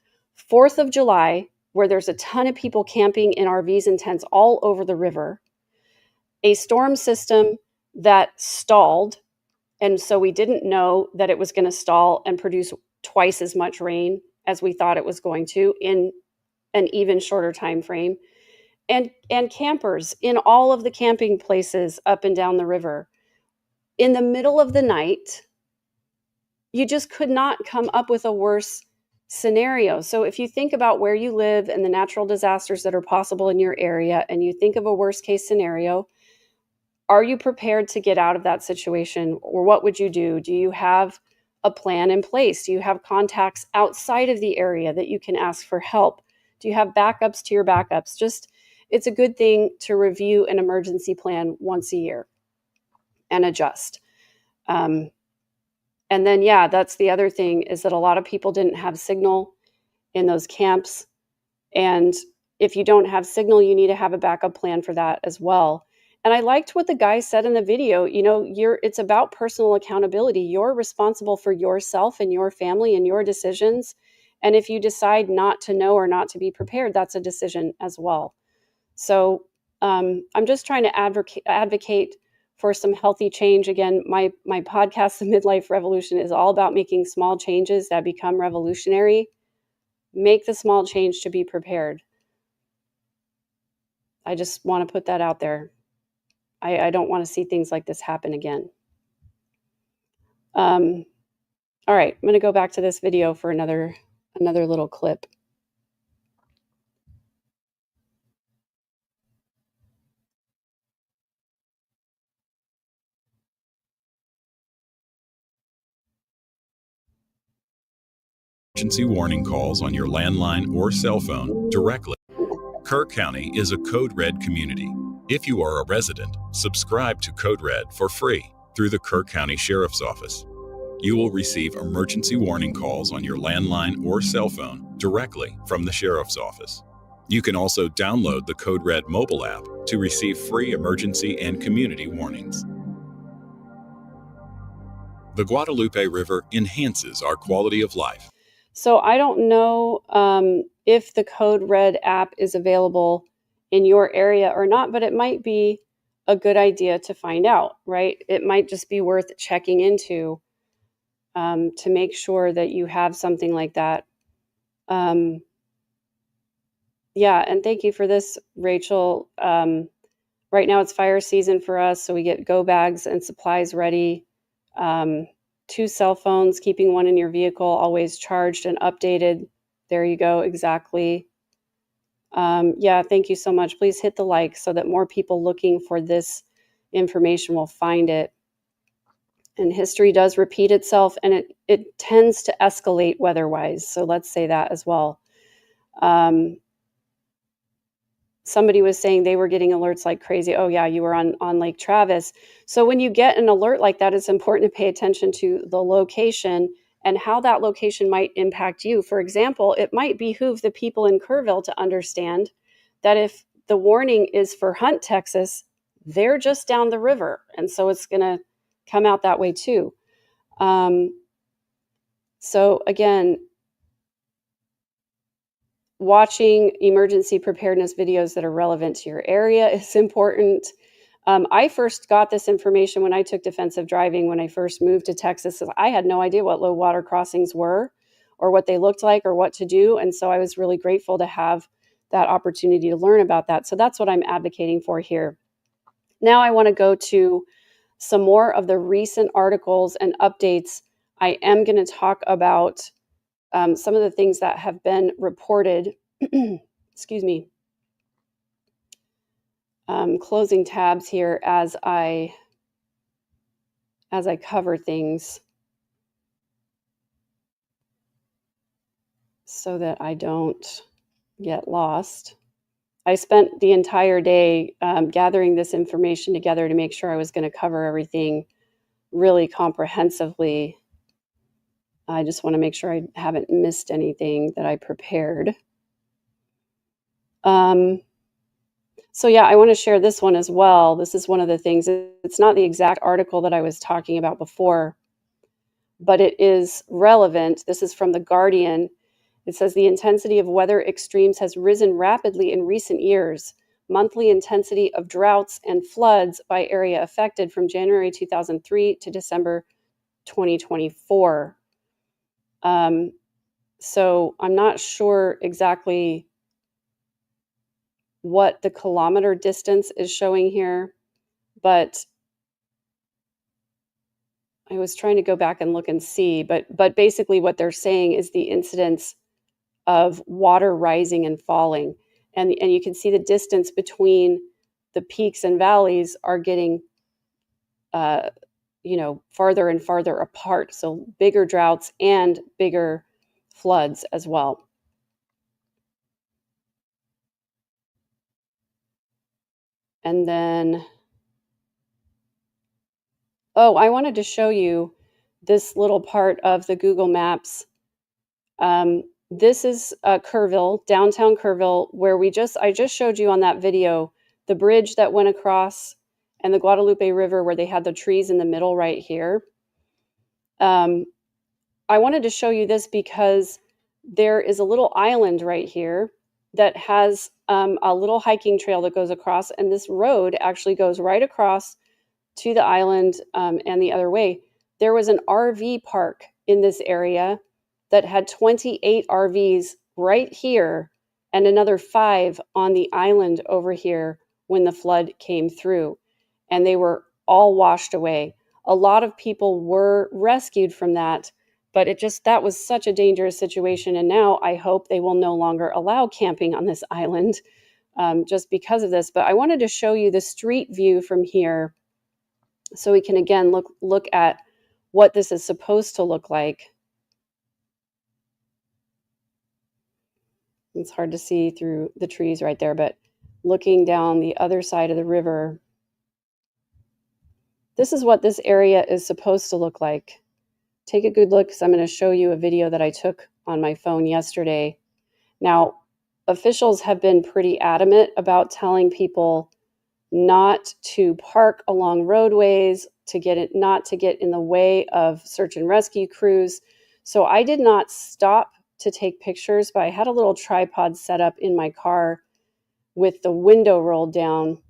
4th of July, where there's a ton of people camping in RVs and tents all over the river, a storm system that stalled, and so we didn't know that it was going to stall and produce twice as much rain as we thought it was going to in an even shorter time frame, and campers in all of the camping places up and down the river. In the middle of the night, you just could not come up with a worse scenario. So if you think about where you live and the natural disasters that are possible in your area, and you think of a worst case scenario, are you prepared to get out of that situation? Or what would you do? Do you have a plan in place? Do you have contacts outside of the area that you can ask for help? Do you have backups to your backups? It's a good thing to review an emergency plan once a year and adjust. And then, yeah, that's the other thing, is that a lot of people didn't have signal in those camps. And if you don't have signal, you need to have a backup plan for that as well. And I liked what the guy said in the video. It's about personal accountability. You're responsible for yourself and your family and your decisions. And if you decide not to know or not to be prepared, that's a decision as well. So I'm just trying to advocate for some healthy change. Again, my podcast, The Midlife Revolution, is all about making small changes that become revolutionary. Make the small change to be prepared. I just want to put that out there. I don't want to see things like this happen again. All right, I'm going to go back to this video for another little clip. Emergency warning calls on your landline or cell phone directly. Kerr County is a Code Red community. If you are a resident, subscribe to Code Red for free through the Kerr County Sheriff's Office. You will receive emergency warning calls on your landline or cell phone directly from the Sheriff's Office. You can also download the Code Red mobile app to receive free emergency and community warnings. The Guadalupe River enhances our quality of life. So I don't know if the Code Red app is available in your area or not, but it might be a good idea to find out, right? It might just be worth checking into to make sure that you have something like that. Yeah, and thank you for this, Rachel. Right now it's fire season for us, so we get go bags and supplies ready. 2 cell phones, keeping one in your vehicle, always charged and updated. There you go, exactly. Yeah, thank you so much. Please hit the like so that more people looking for this information will find it. And history does repeat itself, and it tends to escalate weather-wise. So let's say that as well. Somebody was saying they were getting alerts like crazy. Oh yeah, you were on Lake Travis. So when you get an alert like that, it's important to pay attention to the location and how that location might impact you. For example, it might behoove the people in Kerrville to understand that if the warning is for Hunt, Texas, they're just down the river. And so it's going to come out that way too. So again, watching emergency preparedness videos that are relevant to your area is important. I first got this information when I took defensive driving when I first moved to Texas. I had no idea what low water crossings were or what they looked like or what to do. And so I was really grateful to have that opportunity to learn about that. So that's what I'm advocating for here. Now I want to go to some more of the recent articles and updates. I am going to talk about some of the things that have been reported. Excuse me. Closing tabs here as I cover things so that I don't get lost. I spent the entire day gathering this information together to make sure I was going to cover everything really comprehensively. I just want to make sure I haven't missed anything that I prepared. So yeah, I want to share this one as well. This is one of the things. It's not the exact article that I was talking about before, but it is relevant. This is from The Guardian. It says the intensity of weather extremes has risen rapidly in recent years. Monthly intensity of droughts and floods by area affected from January 2003 to December 2024. So I'm not sure exactly what the kilometer distance is showing here, but I was trying to go back and look and see, but basically what they're saying is the incidence of water rising and falling. And you can see the distance between the peaks and valleys are getting farther and farther apart. So bigger droughts and bigger floods as well. And then, I wanted to show you this little part of the Google Maps. This is Kerrville, downtown Kerrville, where I just showed you on that video the bridge that went across and the Guadalupe River where they had the trees in the middle right here. I wanted to show you this because there is a little island right here that has a little hiking trail that goes across, and this road actually goes right across to the island and the other way. There was an RV park in this area that had 28 RVs right here and another 5 on the island over here when the flood came through, and they were all washed away. A lot of people were rescued from that, but that was such a dangerous situation. And now I hope they will no longer allow camping on this island just because of this. But I wanted to show you the street view from here so we can again look at what this is supposed to look like. It's hard to see through the trees right there, but looking down the other side of the river, this is what this area is supposed to look like. Take a good look, because I'm going to show you a video that I took on my phone yesterday. Now, officials have been pretty adamant about telling people not to park along roadways, not to get in the way of search and rescue crews. So I did not stop to take pictures, but I had a little tripod set up in my car with the window rolled down.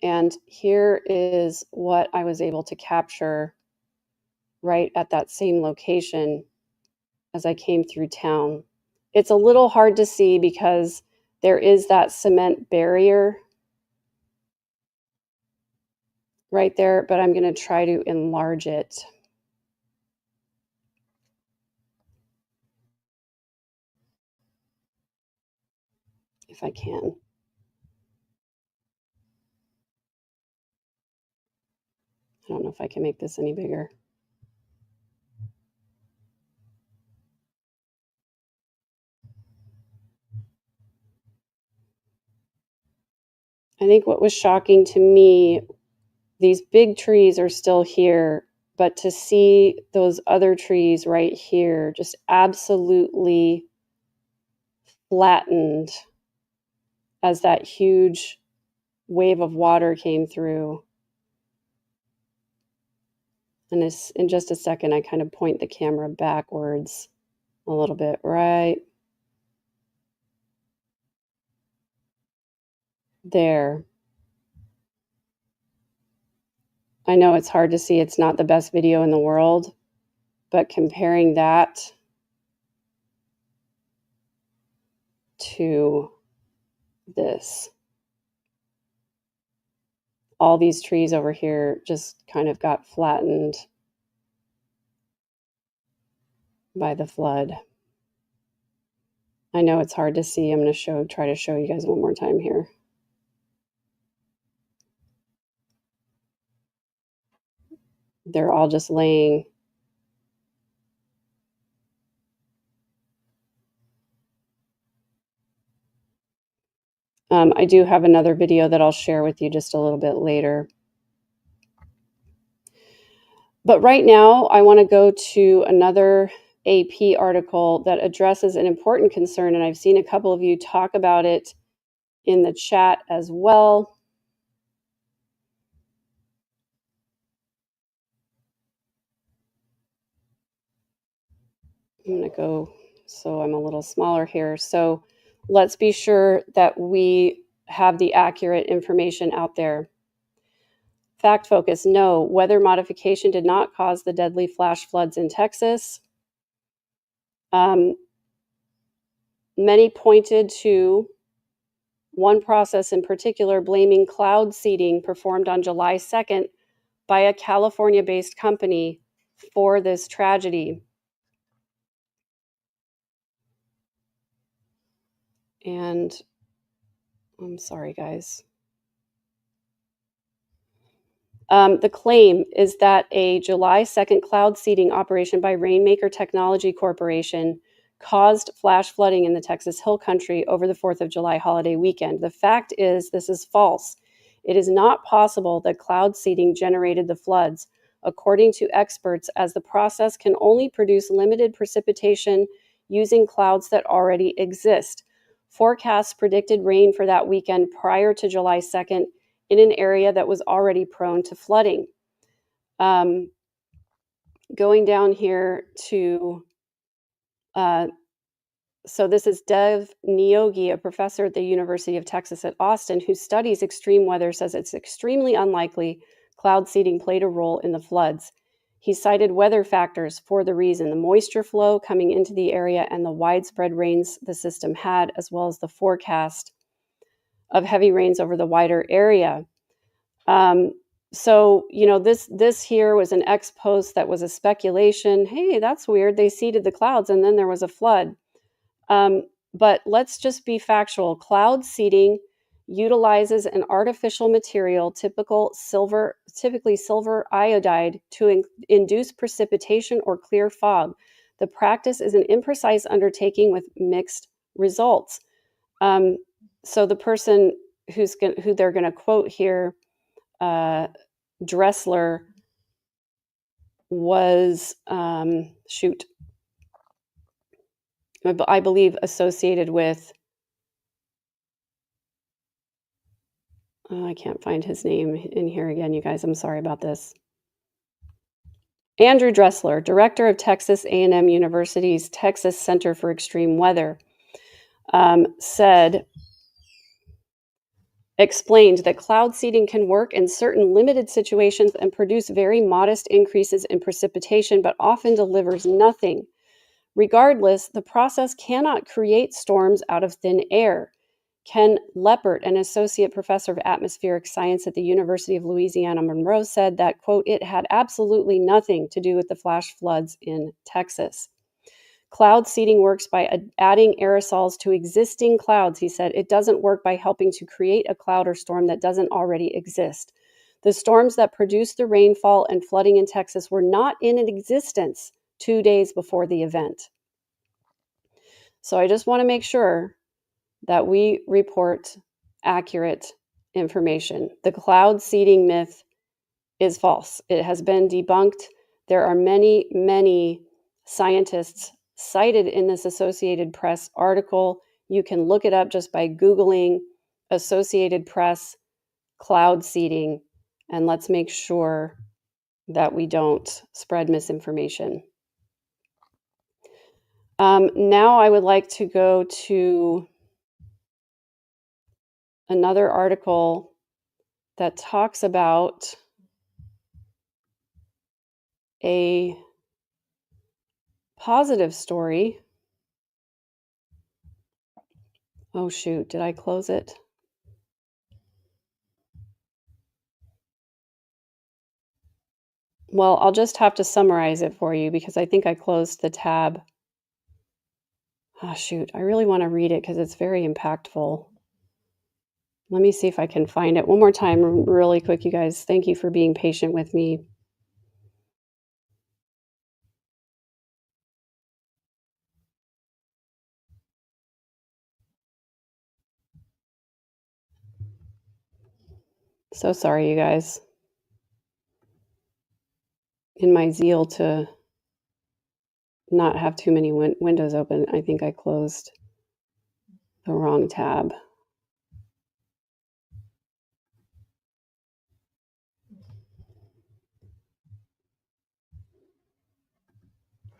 And here is what I was able to capture right at that same location as I came through town. It's a little hard to see because there is that cement barrier right there, but I'm going to try to enlarge it. If I can. I don't know if I can make this any bigger. I think what was shocking to me, these big trees are still here, but to see those other trees right here just absolutely flattened as that huge wave of water came through. And in just a second, I kind of point the camera backwards a little bit, right there. I know it's hard to see. It's not the best video in the world, but comparing that to this, all these trees over here just kind of got flattened by the flood. I know it's hard to see. I'm going to try to show you guys one more time here. They're all just laying. I do have another video that I'll share with you just a little bit later. But right now, I want to go to another AP article that addresses an important concern, and I've seen a couple of you talk about it in the chat as well. I'm going to go so I'm a little smaller here. So let's be sure that we have the accurate information out there. Fact focus, no, weather modification did not cause the deadly flash floods in Texas. Many pointed to one process in particular, blaming cloud seeding performed on July 2nd by a California-based company for this tragedy. And I'm sorry, guys. The claim is that a July 2nd cloud seeding operation by Rainmaker Technology Corporation caused flash flooding in the Texas Hill Country over the 4th of July holiday weekend. The fact is, this is false. It is not possible that cloud seeding generated the floods. according to experts, as the process can only produce limited precipitation using clouds that already exist. Forecasts predicted rain for that weekend prior to July 2nd in an area that was already prone to flooding. Going down here to, so this is Dev Niogi, a professor at the University of Texas at Austin, who studies extreme weather, says it's extremely unlikely cloud seeding played a role in the floods. He cited weather factors for the reason: the moisture flow coming into the area and the widespread rains the system had, as well as the forecast of heavy rains over the wider area. So, this here was an ex post that was a speculation. Hey, that's weird. They seeded the clouds and then there was a flood. But let's just be factual. Cloud seeding utilizes an artificial material, typically silver iodide, to induce precipitation or clear fog. The practice is an imprecise undertaking with mixed results. So the person who they're going to quote here, Dressler, was I believe associated with, I can't find his name in here again, you guys. I'm sorry about this. Andrew Dressler, director of Texas A&M University's Texas Center for Extreme Weather, explained that cloud seeding can work in certain limited situations and produce very modest increases in precipitation, but often delivers nothing. Regardless, the process cannot create storms out of thin air. Ken Leppert, an associate professor of atmospheric science at the University of Louisiana Monroe, said that, quote, it had absolutely nothing to do with the flash floods in Texas. Cloud seeding works by adding aerosols to existing clouds, he said. It doesn't work by helping to create a cloud or storm that doesn't already exist. The storms that produced the rainfall and flooding in Texas were not in existence 2 days before the event. So I just want to make sure that we report accurate information. The cloud seeding myth is false. It has been debunked. There are many, many scientists cited in this Associated Press article. You can look it up just by Googling Associated Press cloud seeding, and let's make sure that we don't spread misinformation. Now I would like to go to another article that talks about a positive story. Oh shoot, did I close it? Well, I'll just have to summarize it for you because I think I closed the tab. Oh shoot, I really want to read it because it's very impactful. Let me see if I can find it one more time really quick, you guys. Thank you for being patient with me. So sorry, you guys. In my zeal to not have too many windows open, I think I closed the wrong tab.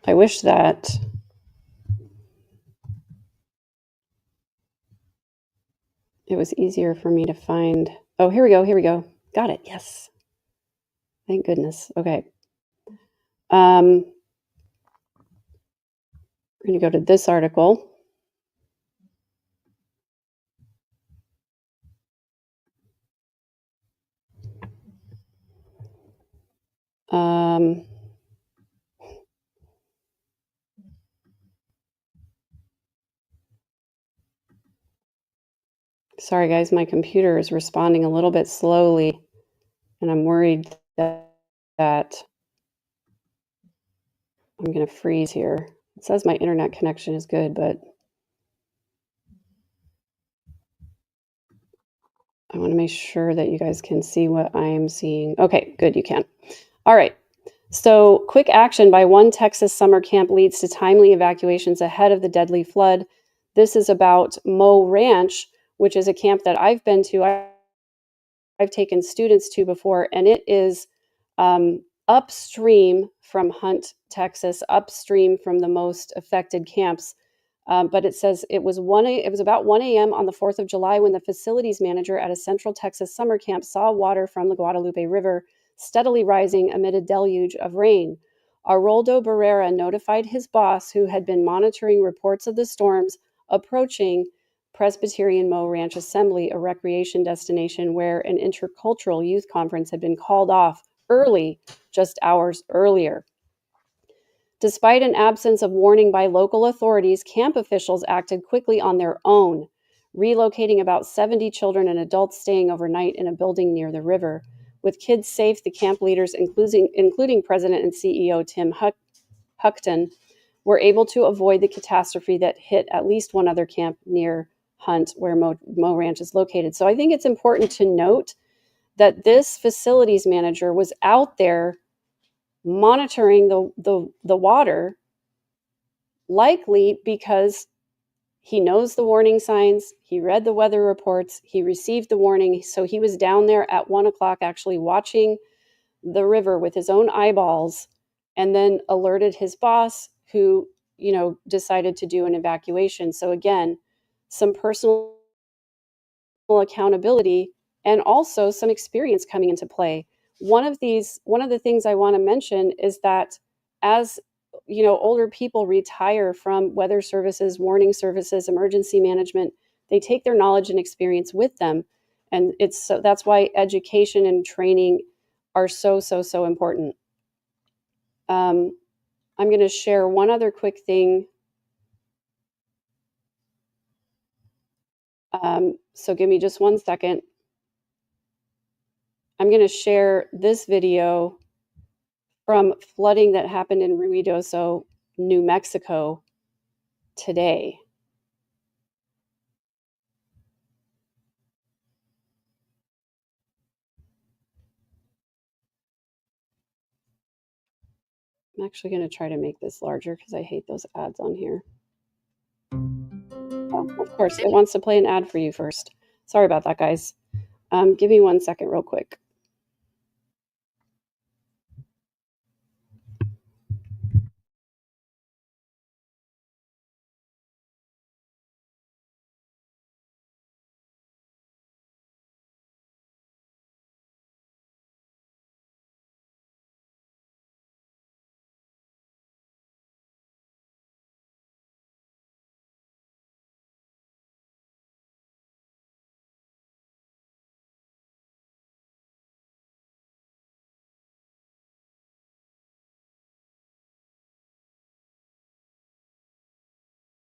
I wish that it was easier for me to find. Oh, here we go. Got it. Yes. Thank goodness. Okay. We're going to go to this article. Sorry, guys, my computer is responding a little bit slowly, and I'm worried that I'm going to freeze here. It says my internet connection is good, but I want to make sure that you guys can see what I am seeing. Okay, good, you can. All right, So, quick action by one Texas summer camp leads to timely evacuations ahead of the deadly flood. This is about Mo Ranch, which is a camp that I've been to. I've taken students to before, and it is upstream from Hunt, Texas, upstream from the most affected camps. But it says it was about 1 a.m. on the 4th of July when the facilities manager at a Central Texas summer camp saw water from the Guadalupe River steadily rising amid a deluge of rain. Aroldo Barrera notified his boss, who had been monitoring reports of the storms approaching Presbyterian Mo Ranch Assembly, a recreation destination where an intercultural youth conference had been called off early, just hours earlier. Despite an absence of warning by local authorities, camp officials acted quickly on their own, relocating about 70 children and adults staying overnight in a building near the river. With kids safe, the camp leaders, including President and CEO Tim Huckton, were able to avoid the catastrophe that hit at least one other camp near Hunt, where Mo Ranch is located. So I think it's important to note that this facilities manager was out there monitoring the water, likely because he knows the warning signs, he read the weather reports, he received the warning. So he was down there at 1 o'clock actually watching the river with his own eyeballs, and then alerted his boss, who, decided to do an evacuation. So again, some personal accountability and also some experience coming into play. One of the things I want to mention is that as older people retire from weather services, warning services, emergency management, they take their knowledge and experience with them. And that's why education and training are so important. I'm going to share one other quick thing. So give me just 1 second. I'm going to share this video from flooding that happened in Ruidoso, New Mexico today. I'm actually going to try to make this larger because I hate those ads on here. Oh, of course, it wants to play an ad for you first. Sorry about that, guys. Give me 1 second real quick.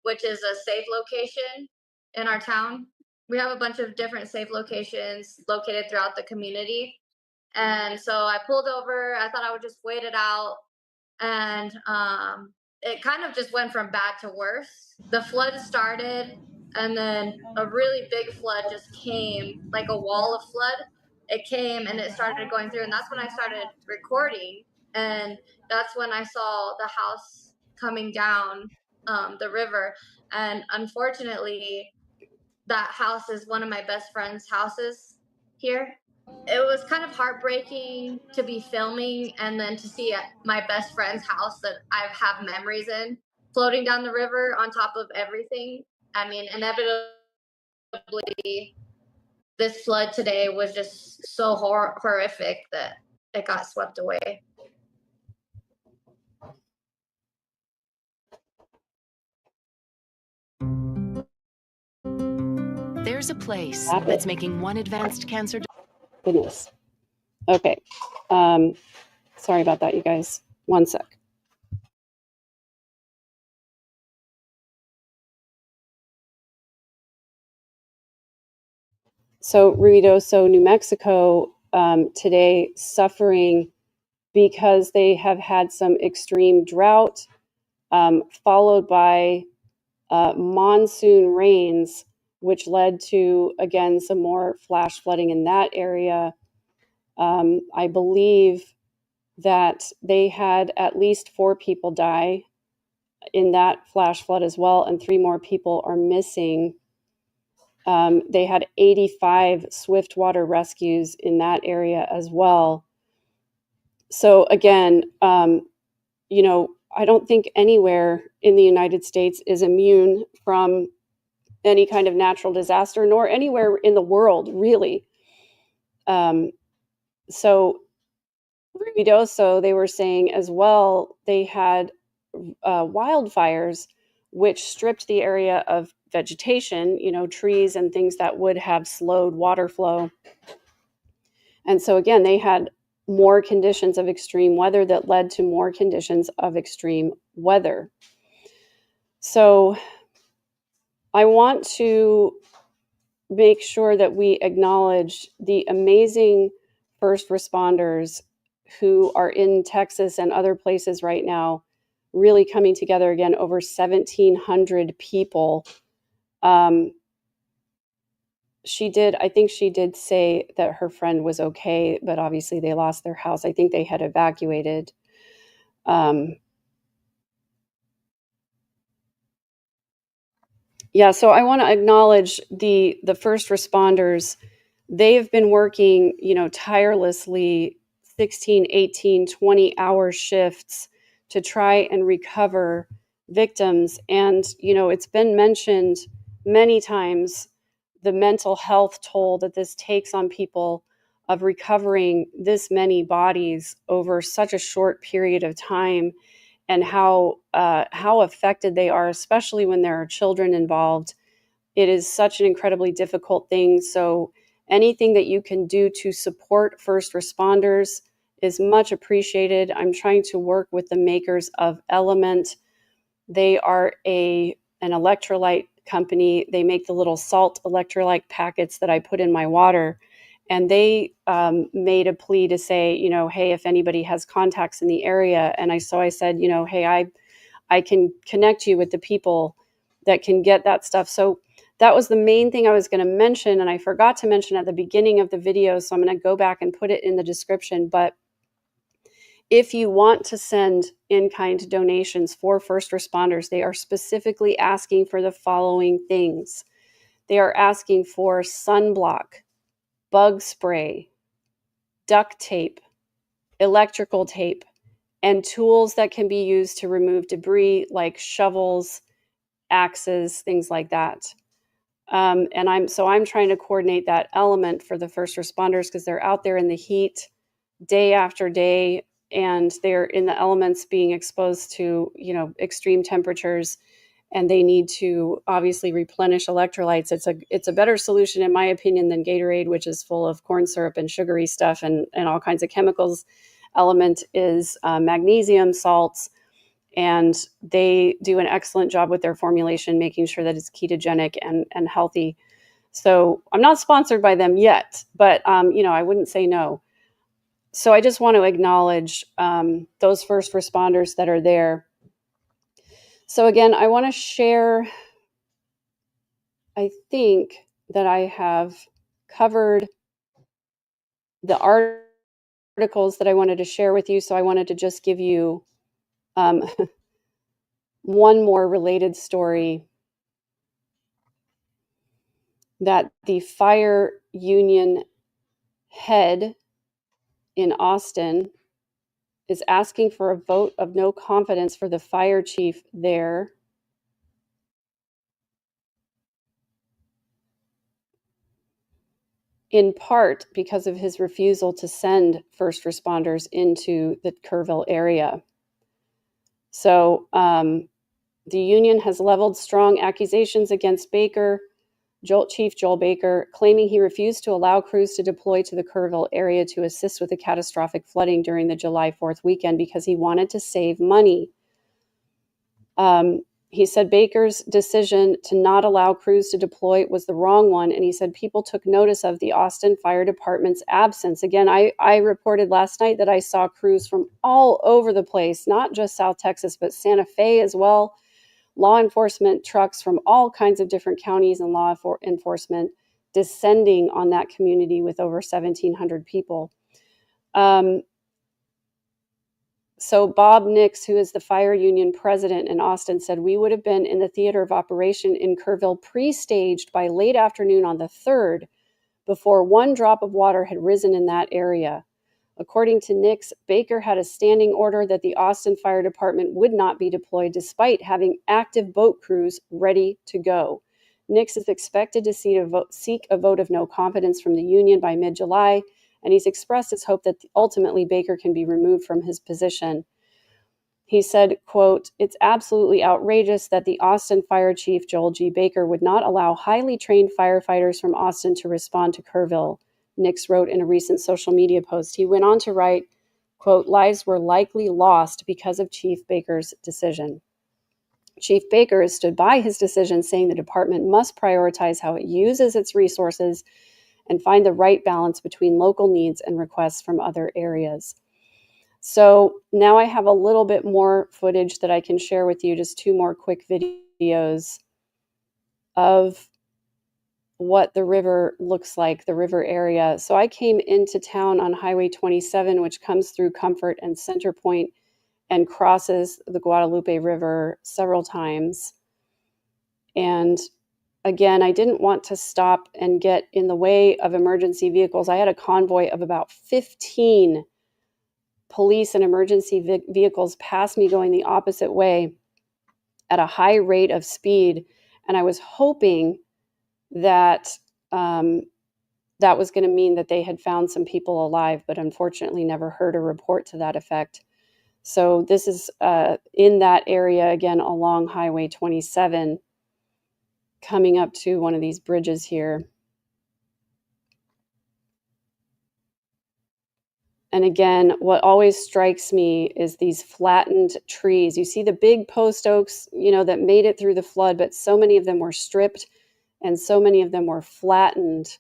Which is a safe location in our town. We have a bunch of different safe locations located throughout the community. And so I pulled over. I thought I would just wait it out. And it kind of just went from bad to worse. The flood started, and then a really big flood just came, like a wall of flood. It came and it started going through. And that's when I started recording. And that's when I saw the house coming down the river. And unfortunately, that house is one of my best friend's houses here. It was kind of heartbreaking to be filming and then to see my best friend's house that I have memories in floating down the river on top of everything. I mean, inevitably, this flood today was just so horrific that it got swept away. There's a place that's making one advanced cancer. Goodness. Okay. Sorry about that, you guys. 1 sec. So Ruidoso, New Mexico, today suffering because they have had some extreme drought, followed by monsoon rains, which led to, again, some more flash flooding in that area. I believe that they had at least 4 people die in that flash flood as well, and 3 more people are missing. They had 85 swift water rescues in that area as well. So again, I don't think anywhere in the United States is immune from any kind of natural disaster, nor anywhere in the world, really. So Ruidoso, they were saying as well, they had wildfires, which stripped the area of vegetation, trees and things that would have slowed water flow. And so again, they had more conditions of extreme weather that led to more conditions of extreme weather. So I want to make sure that we acknowledge the amazing first responders who are in Texas and other places right now, really coming together again, over 1,700 people. I think she did say that her friend was okay, but obviously they lost their house. I think they had evacuated. So I want to acknowledge the first responders. They've been working, tirelessly 16, 18, 20-hour shifts to try and recover victims. And, it's been mentioned many times, the mental health toll that this takes on people of recovering this many bodies over such a short period of time, and how affected they are, especially when there are children involved. It is such an incredibly difficult thing. So anything that you can do to support first responders is much appreciated. I'm trying to work with the makers of Element. They are an electrolyte company. They make the little salt electrolyte packets that I put in my water. And they made a plea to say, hey, if anybody has contacts in the area. And I said, hey, I can connect you with the people that can get that stuff. So that was the main thing I was going to mention. And I forgot to mention at the beginning of the video. So I'm going to go back and put it in the description. But if you want to send in-kind donations for first responders, they are specifically asking for the following things. They are asking for sunblock, bug spray, duct tape, electrical tape, and tools that can be used to remove debris like shovels, axes, things like that. And I'm trying to coordinate that element for the first responders, because they're out there in the heat day after day, and they're in the elements being exposed to, extreme temperatures, and they need to obviously replenish electrolytes. It's a better solution, in my opinion, than Gatorade, which is full of corn syrup and sugary stuff and all kinds of chemicals. Element is magnesium salts, and they do an excellent job with their formulation, making sure that it's ketogenic and healthy. So I'm not sponsored by them yet, but I wouldn't say no. So I just want to acknowledge those first responders that are there. So again, I want to share, I think that I have covered the articles that I wanted to share with you. So I wanted to just give you one more related story, that the fire union head in Austin is asking for a vote of no confidence for the fire chief there. In part because of his refusal to send first responders into the Kerrville area. So the union has leveled strong accusations against Baker, Chief Joel Baker, claiming he refused to allow crews to deploy to the Kerrville area to assist with the catastrophic flooding during the July 4th weekend because he wanted to save money. He said Baker's decision to not allow crews to deploy was the wrong one, and he said people took notice of the Austin Fire Department's absence. Again, I reported last night that I saw crews from all over the place, not just South Texas, but Santa Fe as well. Law enforcement trucks from all kinds of different counties and law enforcement descending on that community with over 1,700 people. So Bob Nix, who is the fire union president in Austin, said, "We would have been in the theater of operation in Kerrville pre-staged by late afternoon on the 3rd before one drop of water had risen in that area." According to Nix, Baker had a standing order that the Austin Fire Department would not be deployed despite having active boat crews ready to go. Nix is expected to seek a vote of no confidence from the union by mid-July, and he's expressed his hope that ultimately Baker can be removed from his position. He said, quote, "It's absolutely outrageous that the Austin Fire Chief, Joel G. Baker, would not allow highly trained firefighters from Austin to respond to Kerrville," Nix wrote in a recent social media post. He went on to write, quote, "Lives were likely lost because of Chief Baker's decision." Chief Baker has stood by his decision, saying the department must prioritize how it uses its resources and find the right balance between local needs and requests from other areas. So now I have a little bit more footage that I can share with you, just 2 more quick videos of what the river looks like, the river area. So I came into town on Highway 27, which comes through Comfort and Center Point and crosses the Guadalupe River several times. And again, I didn't want to stop and get in the way of emergency vehicles. I had a convoy of about 15 police and emergency vehicles pass me going the opposite way at a high rate of speed. And I was hoping that that was going to mean that they had found some people alive, but unfortunately never heard a report to that effect. So this is in that area, again, along Highway 27, coming up to one of these bridges here. And again, what always strikes me is these flattened trees. You see the big post oaks, that made it through the flood, but so many of them were stripped and so many of them were flattened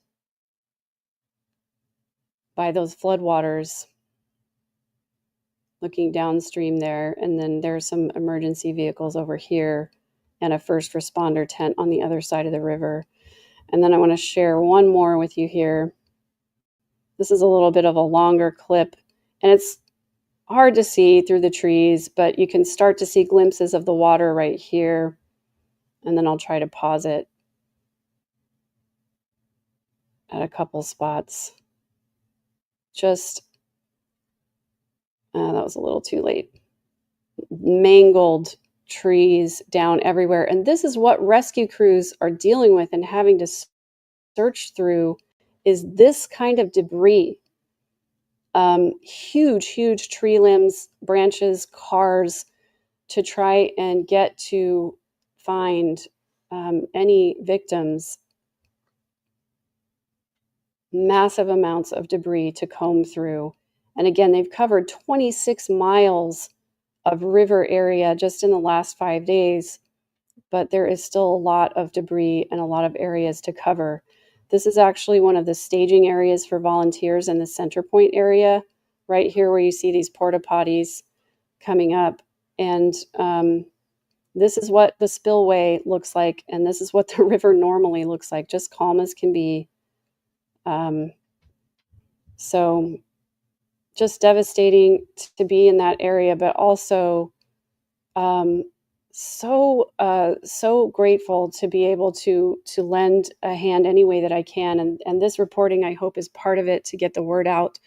by those floodwaters. Looking downstream there, and then there's some emergency vehicles over here and a first responder tent on the other side of the river. And then I want to share one more with you here. This is a little bit of a longer clip, and it's hard to see through the trees, but you can start to see glimpses of the water right here. And then I'll try to pause it at a couple spots. That was a little too late. Mangled trees down everywhere. And this is what rescue crews are dealing with and having to search through, is this kind of debris. Huge tree limbs, branches, cars, to try and get to find any victims. Massive amounts of debris to comb through. And again, they've covered 26 miles of river area just in the last 5 days, but there is still a lot of debris and a lot of areas to cover. This is actually one of the staging areas for volunteers in the Center Point area, right here where you see these porta potties coming up. And this is what the spillway looks like, and this is what the river normally looks like, just calm as can be. So just devastating to be in that area, but also so grateful to be able to lend a hand any way that I can. And this reporting, I hope, is part of it, to get the word out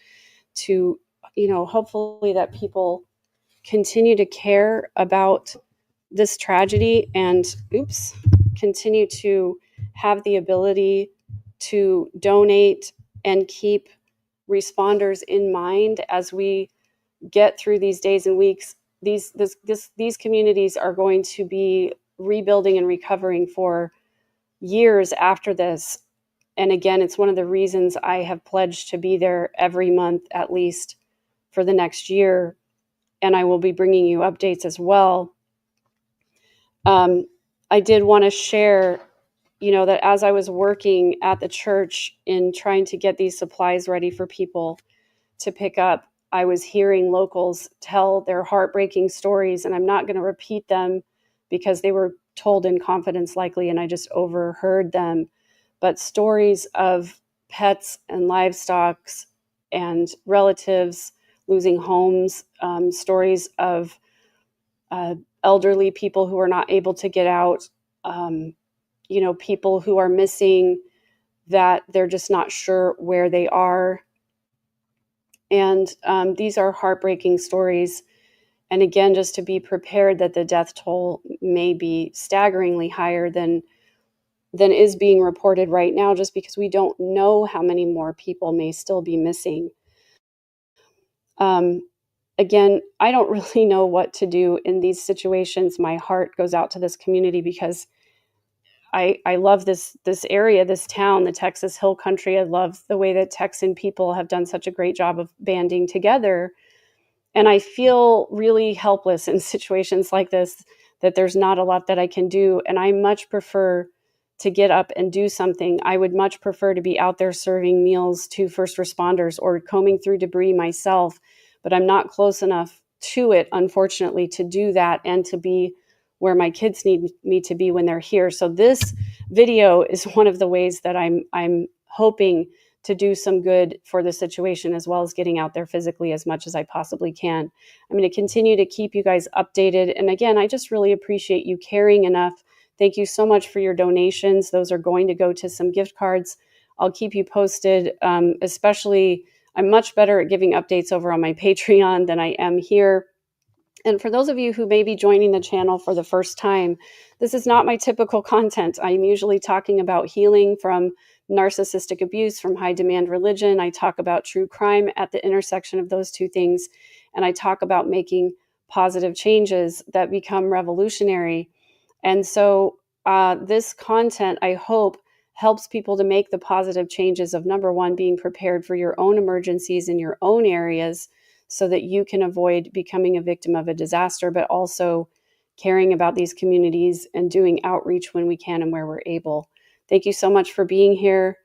to, hopefully that people continue to care about this tragedy and continue to have the ability to donate and keep responders in mind as we get through these days and weeks. These communities are going to be rebuilding and recovering for years after this. And again, it's one of the reasons I have pledged to be there every month, at least for the next year. And I will be bringing you updates as well. I did want to share, that as I was working at the church in trying to get these supplies ready for people to pick up, I was hearing locals tell their heartbreaking stories, and I'm not going to repeat them because they were told in confidence likely, and I just overheard them. But stories of pets and livestock and relatives losing homes, stories of elderly people who are not able to get out, people who are missing, that they're just not sure where they are. And these are heartbreaking stories. And again, just to be prepared that the death toll may be staggeringly higher than is being reported right now, just because we don't know how many more people may still be missing. Again, I don't really know what to do in these situations. My heart goes out to this community because I love this area, this town, the Texas Hill Country. I love the way that Texan people have done such a great job of banding together. And I feel really helpless in situations like this, that there's not a lot that I can do. And I much prefer to get up and do something. I would much prefer to be out there serving meals to first responders or combing through debris myself, but I'm not close enough to it, unfortunately, to do that and to be where my kids need me to be when they're here. So this video is one of the ways that I'm hoping to do some good for the situation, as well as getting out there physically as much as I possibly can. I'm going to continue to keep you guys updated. And again, I just really appreciate you caring enough. Thank you so much for your donations. Those are going to go to some gift cards. I'll keep you posted, especially I'm much better at giving updates over on my Patreon than I am here. And for those of you who may be joining the channel for the first time, this is not my typical content. I'm usually talking about healing from narcissistic abuse, from high demand religion. I talk about true crime at the intersection of those two things. And I talk about making positive changes that become revolutionary. And so this content, I hope, helps people to make the positive changes of, number one, being prepared for your own emergencies in your own areas so that you can avoid becoming a victim of a disaster, but also caring about these communities and doing outreach when we can and where we're able. Thank you so much for being here.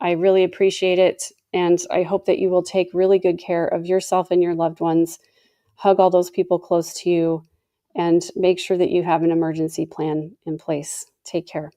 I really appreciate it. And I hope that you will take really good care of yourself and your loved ones. Hug all those people close to you and make sure that you have an emergency plan in place. Take care.